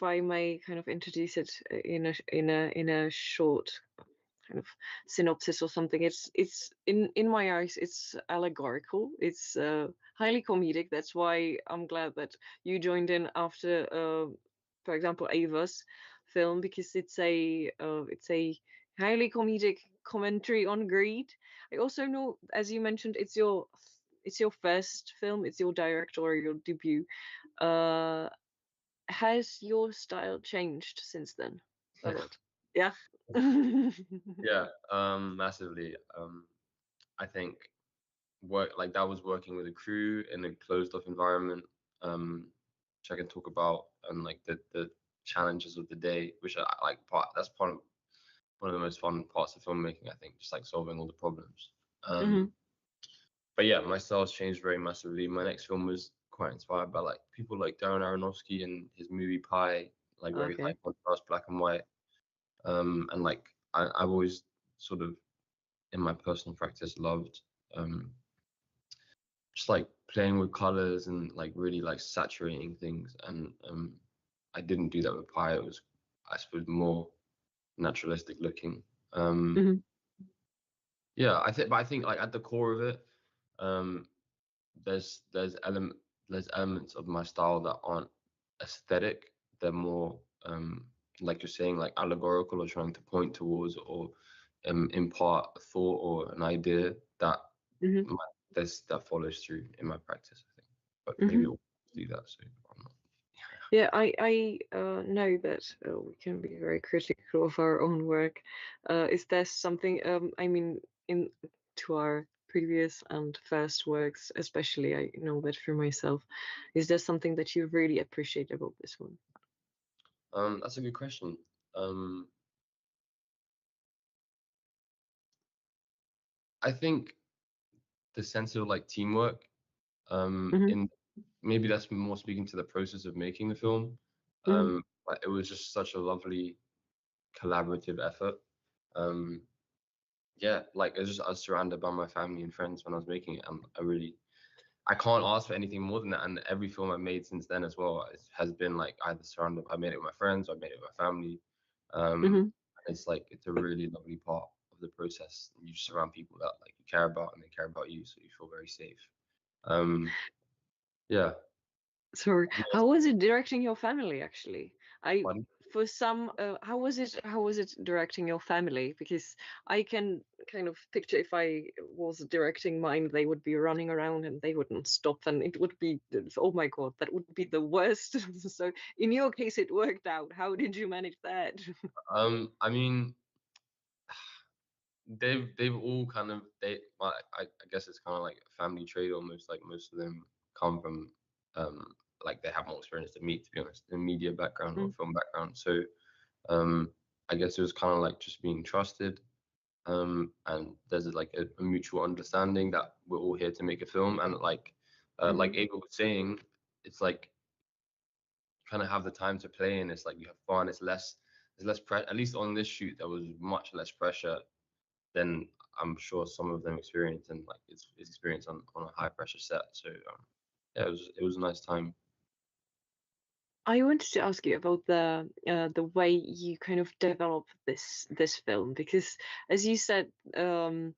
I may kind of introduce it in a short kind of synopsis or something, it's in my eyes it's allegorical. It's highly comedic. That's why I'm glad that you joined in after, for example, Ava's film, because it's a highly comedic commentary on greed. I also know, as you mentioned, it's your first film, it's your directorial debut. Has your style changed since then? A lot. Yeah. Yeah, massively. I think that was working with a crew in a closed off environment, which I can talk about, and like the challenges of the day, which I like that's part of one of the most fun parts of filmmaking, I think, just like solving all the problems. But yeah, my style's changed very massively. My next film was quite inspired by like people like Darren Aronofsky and his movie Pi, like very high contrast, black and white. And like I've always sort of in my personal practice loved just like playing with colors and like really like saturating things. And I didn't do that with Pi. It was, I suppose, more naturalistic looking. Yeah, I think like at the core of it, there's elements of my style that aren't aesthetic. They're more like you're saying, like allegorical, or trying to point towards or impart a thought or an idea that that follows through in my practice, I think. But maybe we'll do that soon. Yeah, I know that we can be very critical of our own work. Is there something, I mean, to our previous and first works, especially, I know that for myself, is there something that you really appreciate about this one? That's a good question. I think the sense of like teamwork, in maybe that's more speaking to the process of making the film. But it was just such a lovely collaborative effort. Yeah, like I was surrounded by my family and friends when I was making it, and I can't ask for anything more than that. And every film I've made since then as well has been like either surrounded. I made it with my friends, or I made it with my family. It's like it's a really lovely part of the process. You just surround people that like you care about, and they care about you, so you feel very safe. Yeah. Sorry, how was it directing your family? Actually, Pardon? For some, how was it directing your family? Because I can kind of picture if I was directing mine, they would be running around and they wouldn't stop, and it would be, oh my God, that would be the worst. So in your case, it worked out. How did you manage that? I mean, they've all kind of I guess it's kind of like a family trait almost. Like most of them come from like they have more experience than me, to be honest, in media background or film background. So I guess it was kind of like just being trusted, and there's like a mutual understanding that we're all here to make a film. And like Ava was saying, it's like kind of have the time to play, and it's like you have fun. There's less pressure. At least on this shoot, there was much less pressure than I'm sure some of them experience, and like it's experienced on a high pressure set. So yeah, it was a nice time. I wanted to ask you about the way you kind of develop this film, because as you said, you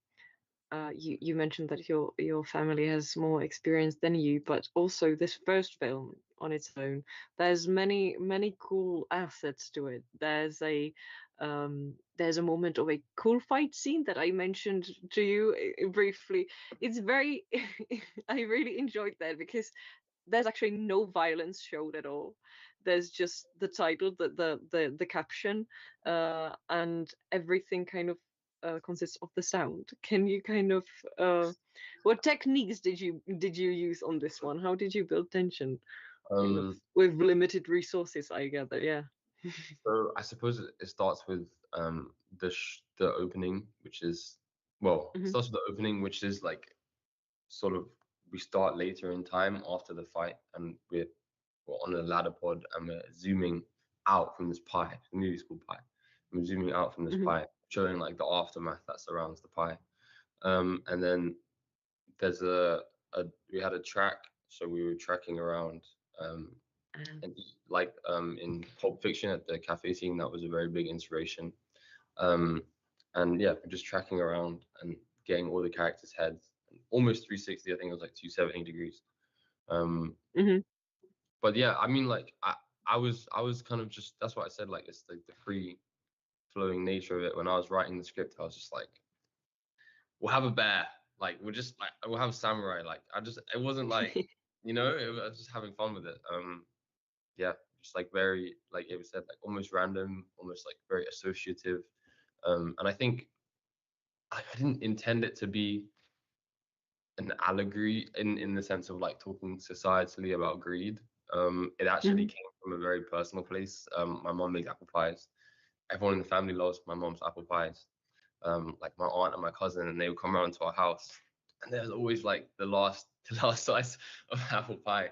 mentioned that your family has more experience than you, but also this first film on its own, there's many cool assets to it. There's a moment of a cool fight scene that I mentioned to you briefly. It's very I really enjoyed that because there's actually no violence showed at all. there's just the title, the caption, and everything kind of consists of the sound. Can you kind of what techniques did you use on this one? How did you build tension with limited resources, I gather? Yeah. So I suppose it starts with the opening, which is it starts with the opening, which is like sort of we start later in time after the fight, and we're on a ladder pod, and we're zooming out from this pie. The movie's called Pie. And we're zooming out from this pie, showing like the aftermath that surrounds the pie. And then there's we had a track, so we were tracking around. And like in Pulp Fiction at the cafe scene, that was a very big inspiration. And yeah, we're just tracking around and getting all the characters' heads, almost 360. I think it was like 270 degrees. But yeah, I mean, like I was kind of just, that's what I said, like it's like the free flowing nature of it. When I was writing the script, I was just like, we'll have a bear, like we'll have a samurai. Like it wasn't like, you know, I was just having fun with it. Yeah, just like very, like it was said, like almost random, almost like very associative. And I think I didn't intend it to be an allegory in the sense of like talking societally about greed. It actually came from a very personal place. My mom makes apple pies. Everyone in the family loves my mom's apple pies. Like my aunt and my cousin, and they would come around to our house, and there's always like the last slice of apple pie,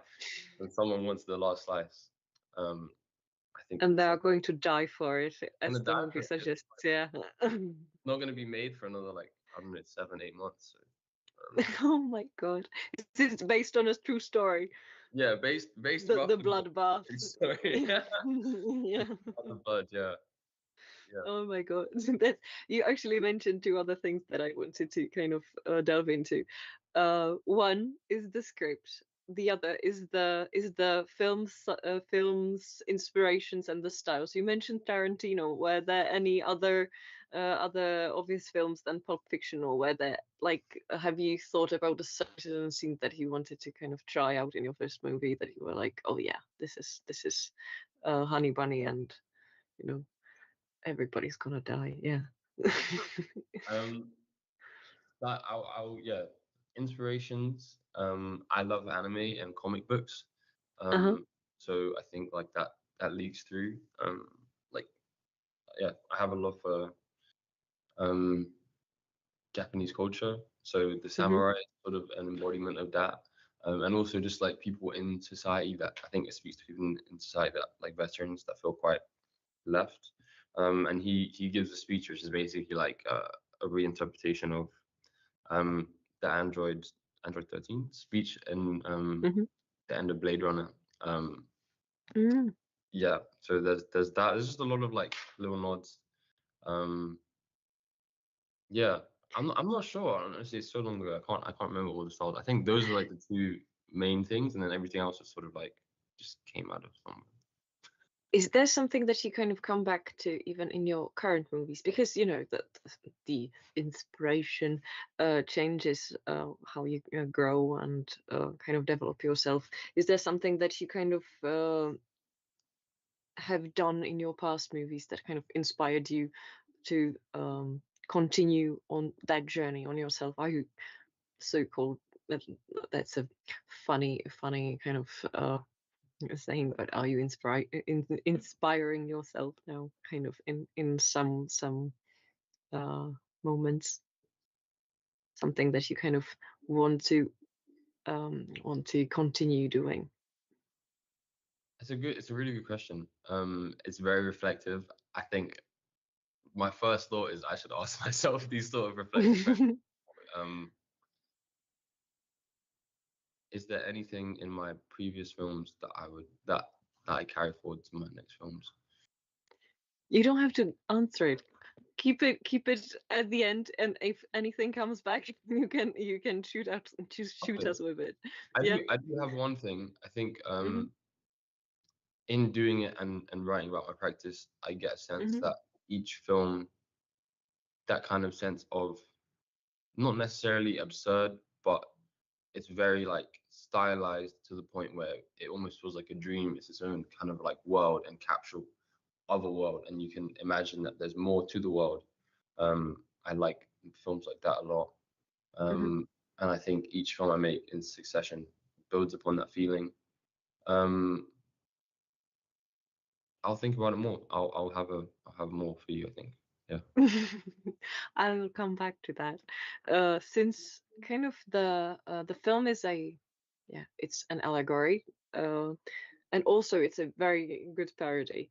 and someone wants the last slice. I think, and they are going to die for it, as the movie suggests. Yeah. Not going to be made for another like 7-8 months. So, oh my god! This is based on a true story. Yeah, based the bloodbath. Sorry. Yeah. Yeah. The blood. Yeah. Yeah. Oh my god! You actually mentioned two other things that I wanted to kind of delve into. One is the script. The other is the film's inspirations and the styles. You mentioned Tarantino. Were there any other obvious films than Pulp Fiction, or were there, like, have you thought about a certain scene that you wanted to kind of try out in your first movie that you were like, oh yeah, this is Honey Bunny, and you know, everybody's gonna die? Yeah. That I'll yeah, inspirations. I love anime and comic books. So I think like that leaks through. Like yeah, I have a love for Japanese culture. So the samurai is sort of an embodiment of that. And also just like people in society, that I think it speaks to people in society, that like veterans that feel quite left. And he gives a speech which is basically like a reinterpretation of the Android 13 speech in the end of Blade Runner. Yeah, so there's that. There's just a lot of like little nods. Yeah, I'm not sure. Honestly, it's so long ago. I can't remember all the styles. I think those are like the two main things, and then everything else is sort of like just came out of somewhere. Is there something that you kind of come back to even in your current movies? Because you know that the inspiration changes how you grow and kind of develop yourself. Is there something that you kind of have done in your past movies that kind of inspired you to continue on that journey on yourself? Are you so-called, that's a funny kind of saying, but are you inspiring yourself now, kind of in some moments? Something that you kind of want to continue doing? It's a really good question. It's very reflective. I think my first thought is I should ask myself these sort of reflective questions. Is there anything in my previous films that I carry forward to my next films? You don't have to answer it. Keep it at the end, and if anything comes back, you can shoot us with it. I do have one thing. I think in doing it and writing about my practice, I get a sense that each film, that kind of sense of not necessarily absurd, but it's very like stylized to the point where it almost feels like a dream. It's its own kind of like world and capsule of a world, and you can imagine that there's more to the world. I like films like that a lot. And I think each film I make in succession builds upon that feeling. I'll think about it more. I'll have more for you, I think. Yeah. I will come back to that. Since kind of the film is it's an allegory, and also it's a very good parody.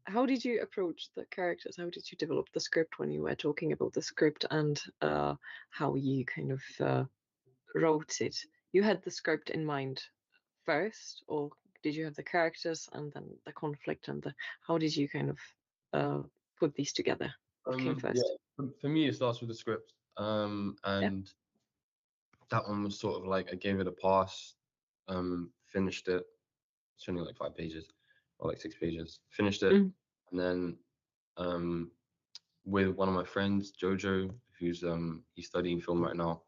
How did you approach the characters? How did you develop the script when you were talking about the script, and how you kind of wrote it? You had the script in mind first, or did you have the characters and then the conflict, and how did you kind of put these together? What came first? Yeah, for me, it starts with the script, and that one was sort of like I gave it a pass, finished it. It's only like 5 pages or like 6 pages. Finished it, and then with one of my friends, Jojo, who's he's studying film right now,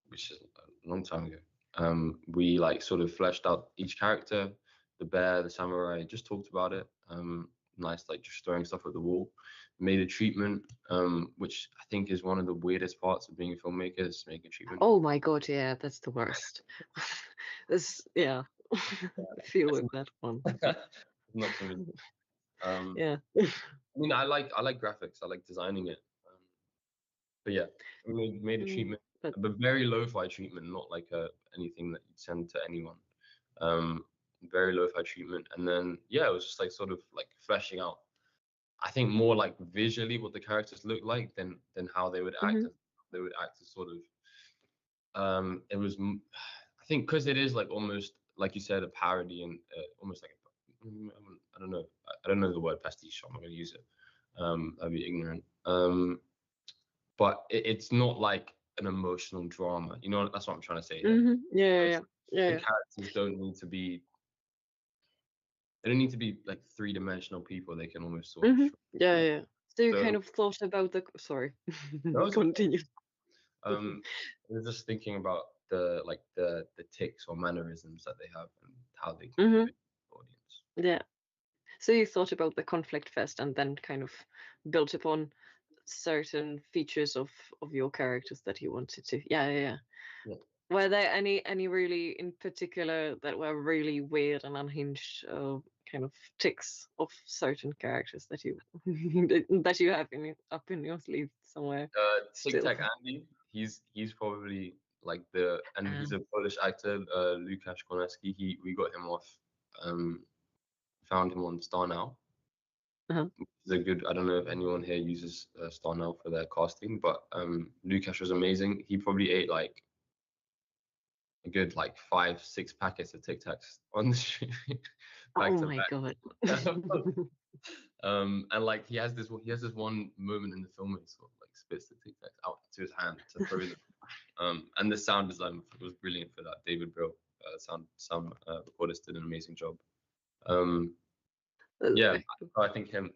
which is a long time ago. We like sort of fleshed out each character, the bear, the samurai, just talked about it. Nice, like just throwing stuff at the wall. Made a treatment, which I think is one of the weirdest parts of being a filmmaker, is making a treatment. Oh my god, yeah, that's the worst. I feel with that one. Not for me. Yeah. I mean, I like graphics. I like designing it. But yeah, we made a treatment, but very lo-fi treatment, not like anything that you'd send to anyone. Very lo-fi treatment, and then it was just like sort of like fleshing out. I think more like visually what the characters look like than how they would act. They would act as sort of. It was, I think, because it is like almost like you said, a parody, and almost like I don't know. I don't know the word pastiche. I'm not going to use it. I'd be ignorant. But it's not like an emotional drama. You know, that's what I'm trying to say. Yeah. The characters don't need to be. They don't need to be like 3-dimensional people. They can almost sort of. Yeah. So you kind of thought about the. Sorry. Continue. I was just thinking about the tics or mannerisms that they have and how they can the audience. Yeah. So you thought about the conflict first, and then kind of built upon certain features of your characters that you wanted to. Yeah. Were there any really in particular that were really weird and unhinged kind of tics of certain characters that you that you have up in your sleeve somewhere? Tic Tac Andy, he's probably like he's a Polish actor, Łukasz Koneski. We got him off, found him on Star Now. It's a good. I don't know if anyone here uses Star Now for their casting, but Łukasz was amazing. He probably ate like a good like 5-6 packets of Tic Tacs on the street. Oh my god. And like he has this one moment in the film where he sort of like spits the Tic Tacs out to his hand to throw them. And the sound design was brilliant for that. David Brill, sound recordist, did an amazing job. I think him.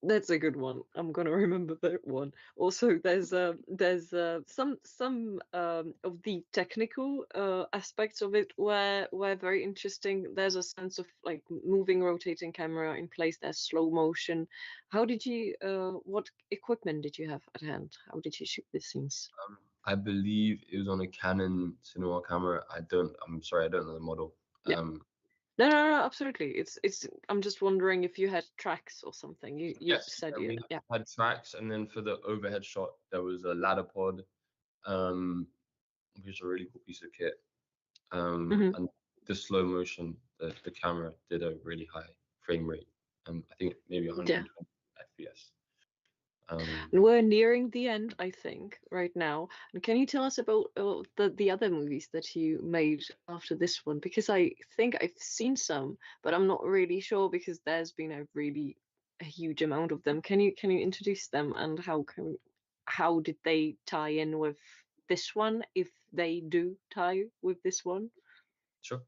That's a good one. I'm gonna remember that one. Also, there's some of the technical aspects of it were very interesting. There's a sense of like moving, rotating camera in place. There's slow motion. How did you? What equipment did you have at hand? How did you shoot these scenes? I believe it was on a Canon cinema camera. I'm sorry, I don't know the model. Yeah. No, absolutely. It's. I'm just wondering if you had tracks or something. You said we had tracks, and then for the overhead shot, there was a ladder pod, which is a really cool piece of kit. And the slow motion, the camera did a really high frame rate. I think maybe 120 FPS. We're nearing the end, I think, right now. And can you tell us about the other movies that you made after this one? Because I think I've seen some, but I'm not really sure because there's been a huge amount of them. Can you introduce them, and how did they tie in with this one, if they do tie with this one? Sure.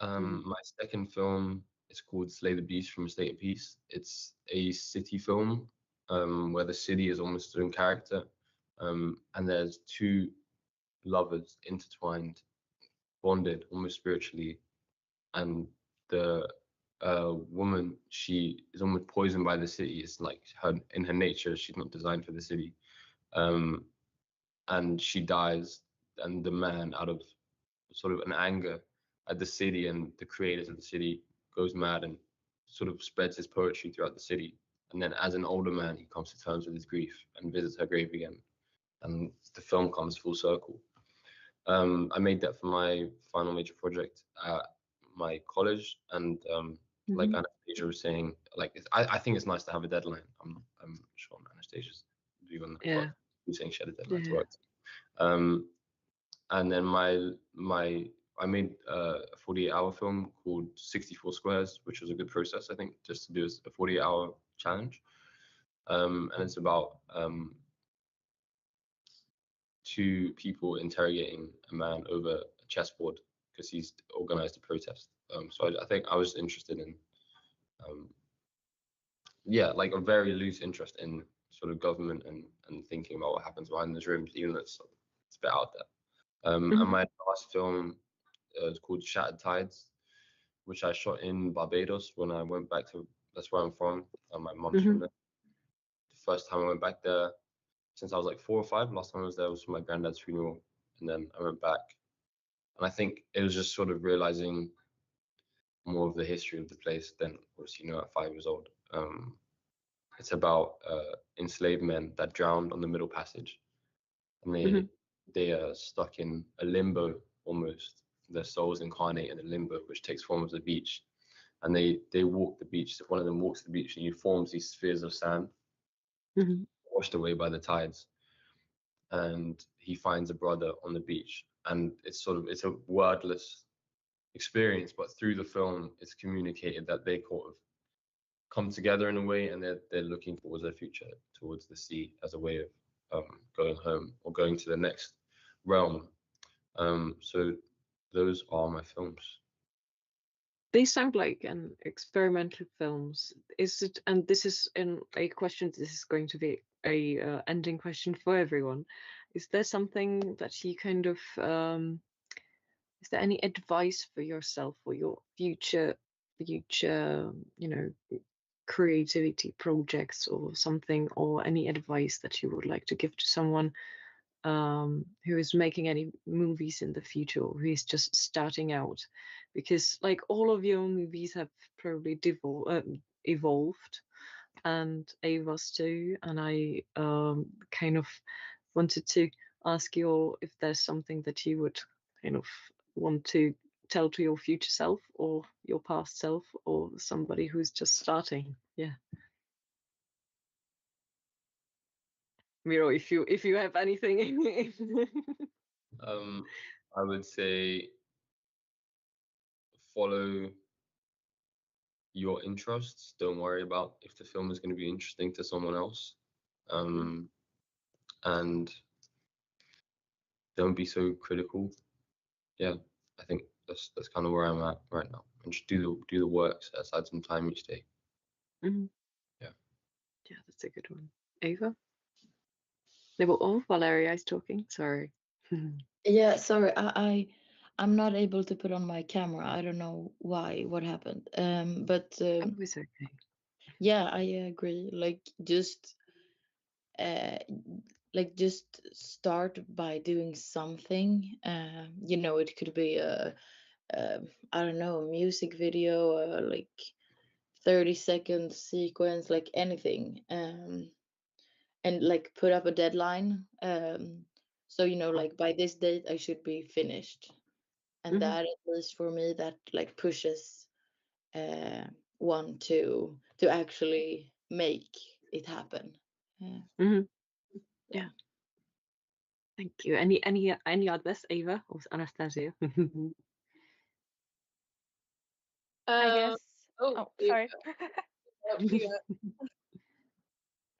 My second film is called Slay the Beast from A State of Peace. It's a city film. Where the city is almost its own character. and there's two lovers intertwined, bonded almost spiritually, and the woman, she is almost poisoned by the city. It's like in her nature, she's not designed for the city, and she dies, and the man, out of sort of an anger at the city and the creators of the city, goes mad and sort of spreads his poetry throughout the city. And then as an older man, he comes to terms with his grief and visits her grave again, and the film comes full circle. I made that for my final major project at my college, and like Anastazija was saying, like I think it's nice to have a deadline. I'm sure Anastazia's view on that. Yeah. Who's saying she had a deadline to work. And then I made a 48-hour film called 64 Squares, which was a good process, I think, just to do a 48-hour challenge. And it's about two people interrogating a man over a chessboard because he's organized a protest. So I think I was interested in, like a very loose interest in sort of government and thinking about what happens behind those rooms, even though it's a bit out there. And my last film is called Shattered Tides, which I shot in Barbados when I went back to, that's where I'm from. My mom's from there. The first time I went back there, since I was like 4 or 5, last time I was there was for my granddad's funeral, and then I went back. And I think it was just sort of realizing more of the history of the place than obviously at 5 years old. It's about enslaved men that drowned on the Middle Passage, and they are stuck in a limbo almost. Their souls incarnate in a limbo, which takes form as a beach, and they walk the beach. One of them walks the beach, and he forms these spheres of sand, washed away by the tides. And he finds a brother on the beach, and it's a wordless experience, but through the film, it's communicated that they sort of come together in a way, and they're looking towards their future, towards the sea, as a way of going home or going to the next realm. So those are my films. They sound like an experimental films. Is it? And this is a question. This is going to be a ending question for everyone. Is there something that you kind of is there any advice for yourself for your future creativity projects or something, or any advice that you would like to give to someone who is making any movies in the future, or who is just starting out? Because like all of your movies have probably evolved, and Ava's too, and I kind of wanted to ask you if there's something that you would kind of want to tell to your future self or your past self or somebody who's just starting. Yeah. Miro, if you have anything. I would say follow your interests. Don't worry about if the film is going to be interesting to someone else, and don't be so critical. Yeah, I think that's kind of where I'm at right now, and just do the work, set aside some time each day. Yeah, that's a good one. Ava? Valeria is talking. Sorry. Yeah, sorry. I'm not able to put on my camera. I don't know why. What happened? But It's okay. yeah, I agree. Just start by doing something. It could be I don't know, a music video, like 30-second sequence, like anything. And like put up a deadline. So like by this date I should be finished. And that, at least for me, that like pushes one to actually make it happen. Yeah. Thank you. Any others, Ava or Anastazija? I guess. Oh, sorry.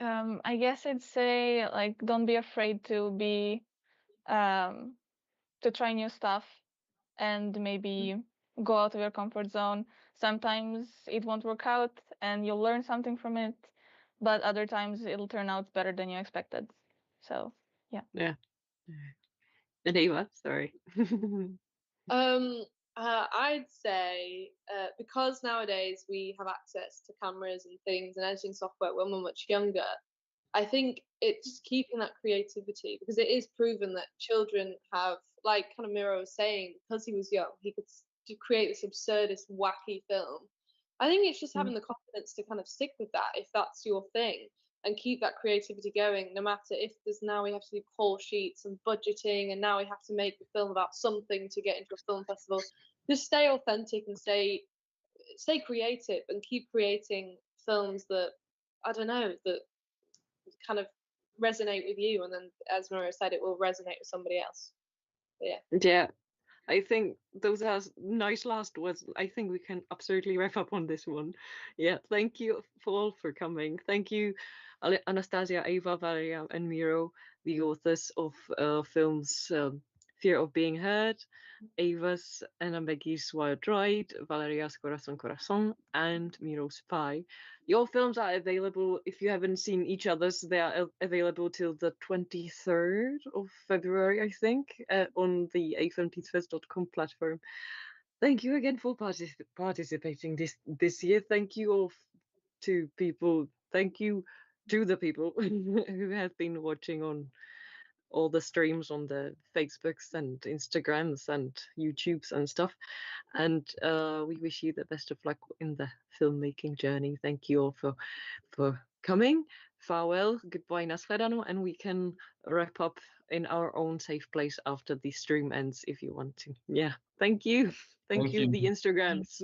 I guess I'd say, like, don't be afraid to be to try new stuff and maybe go out of your comfort zone. Sometimes it won't work out and you'll learn something from it, but other times it'll turn out better than you expected. So Yeah. And Eva, sorry. I'd say because nowadays we have access to cameras and things and editing software when we're much younger, I think it's keeping that creativity, because it is proven that children have, like kind of Miro was saying, because he was young, he could create this absurdist, wacky film. I think it's just having the confidence to kind of stick with that if that's your thing, and keep that creativity going, no matter if there's now we have to do call sheets and budgeting, and now we have to make the film about something to get into a film festival. Just stay authentic and stay creative, and keep creating films that, I don't know, that kind of resonate with you, and then, as Maria said, it will resonate with somebody else. But yeah, I think those are nice last words. I think we can absolutely wrap up on this one. Yeah, thank you all for coming. Thank you, Anastazija, Eva, Valeria, and Miro, the authors of films Fear of Being Heard, Eva's and McGee's Wild Ride, Valeria's Corázon, and Miro's Spy. Your films are available, if you haven't seen each other's, they are available till the 23rd of February, I think, on the A-FilmTeensFest.com platform. Thank you again for participating this year. Thank you all to people. Thank you to the people who have been watching on all the streams on the Facebooks and Instagrams and YouTubes and stuff. And we wish you the best of luck in the filmmaking journey. Thank you all for coming. Farewell, goodbye, nashledanou, and we can wrap up in our own safe place after the stream ends if you want to. Yeah, thank you. Thank you, the Instagrams.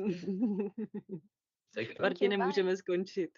Take it. Martine, můžeme skončit.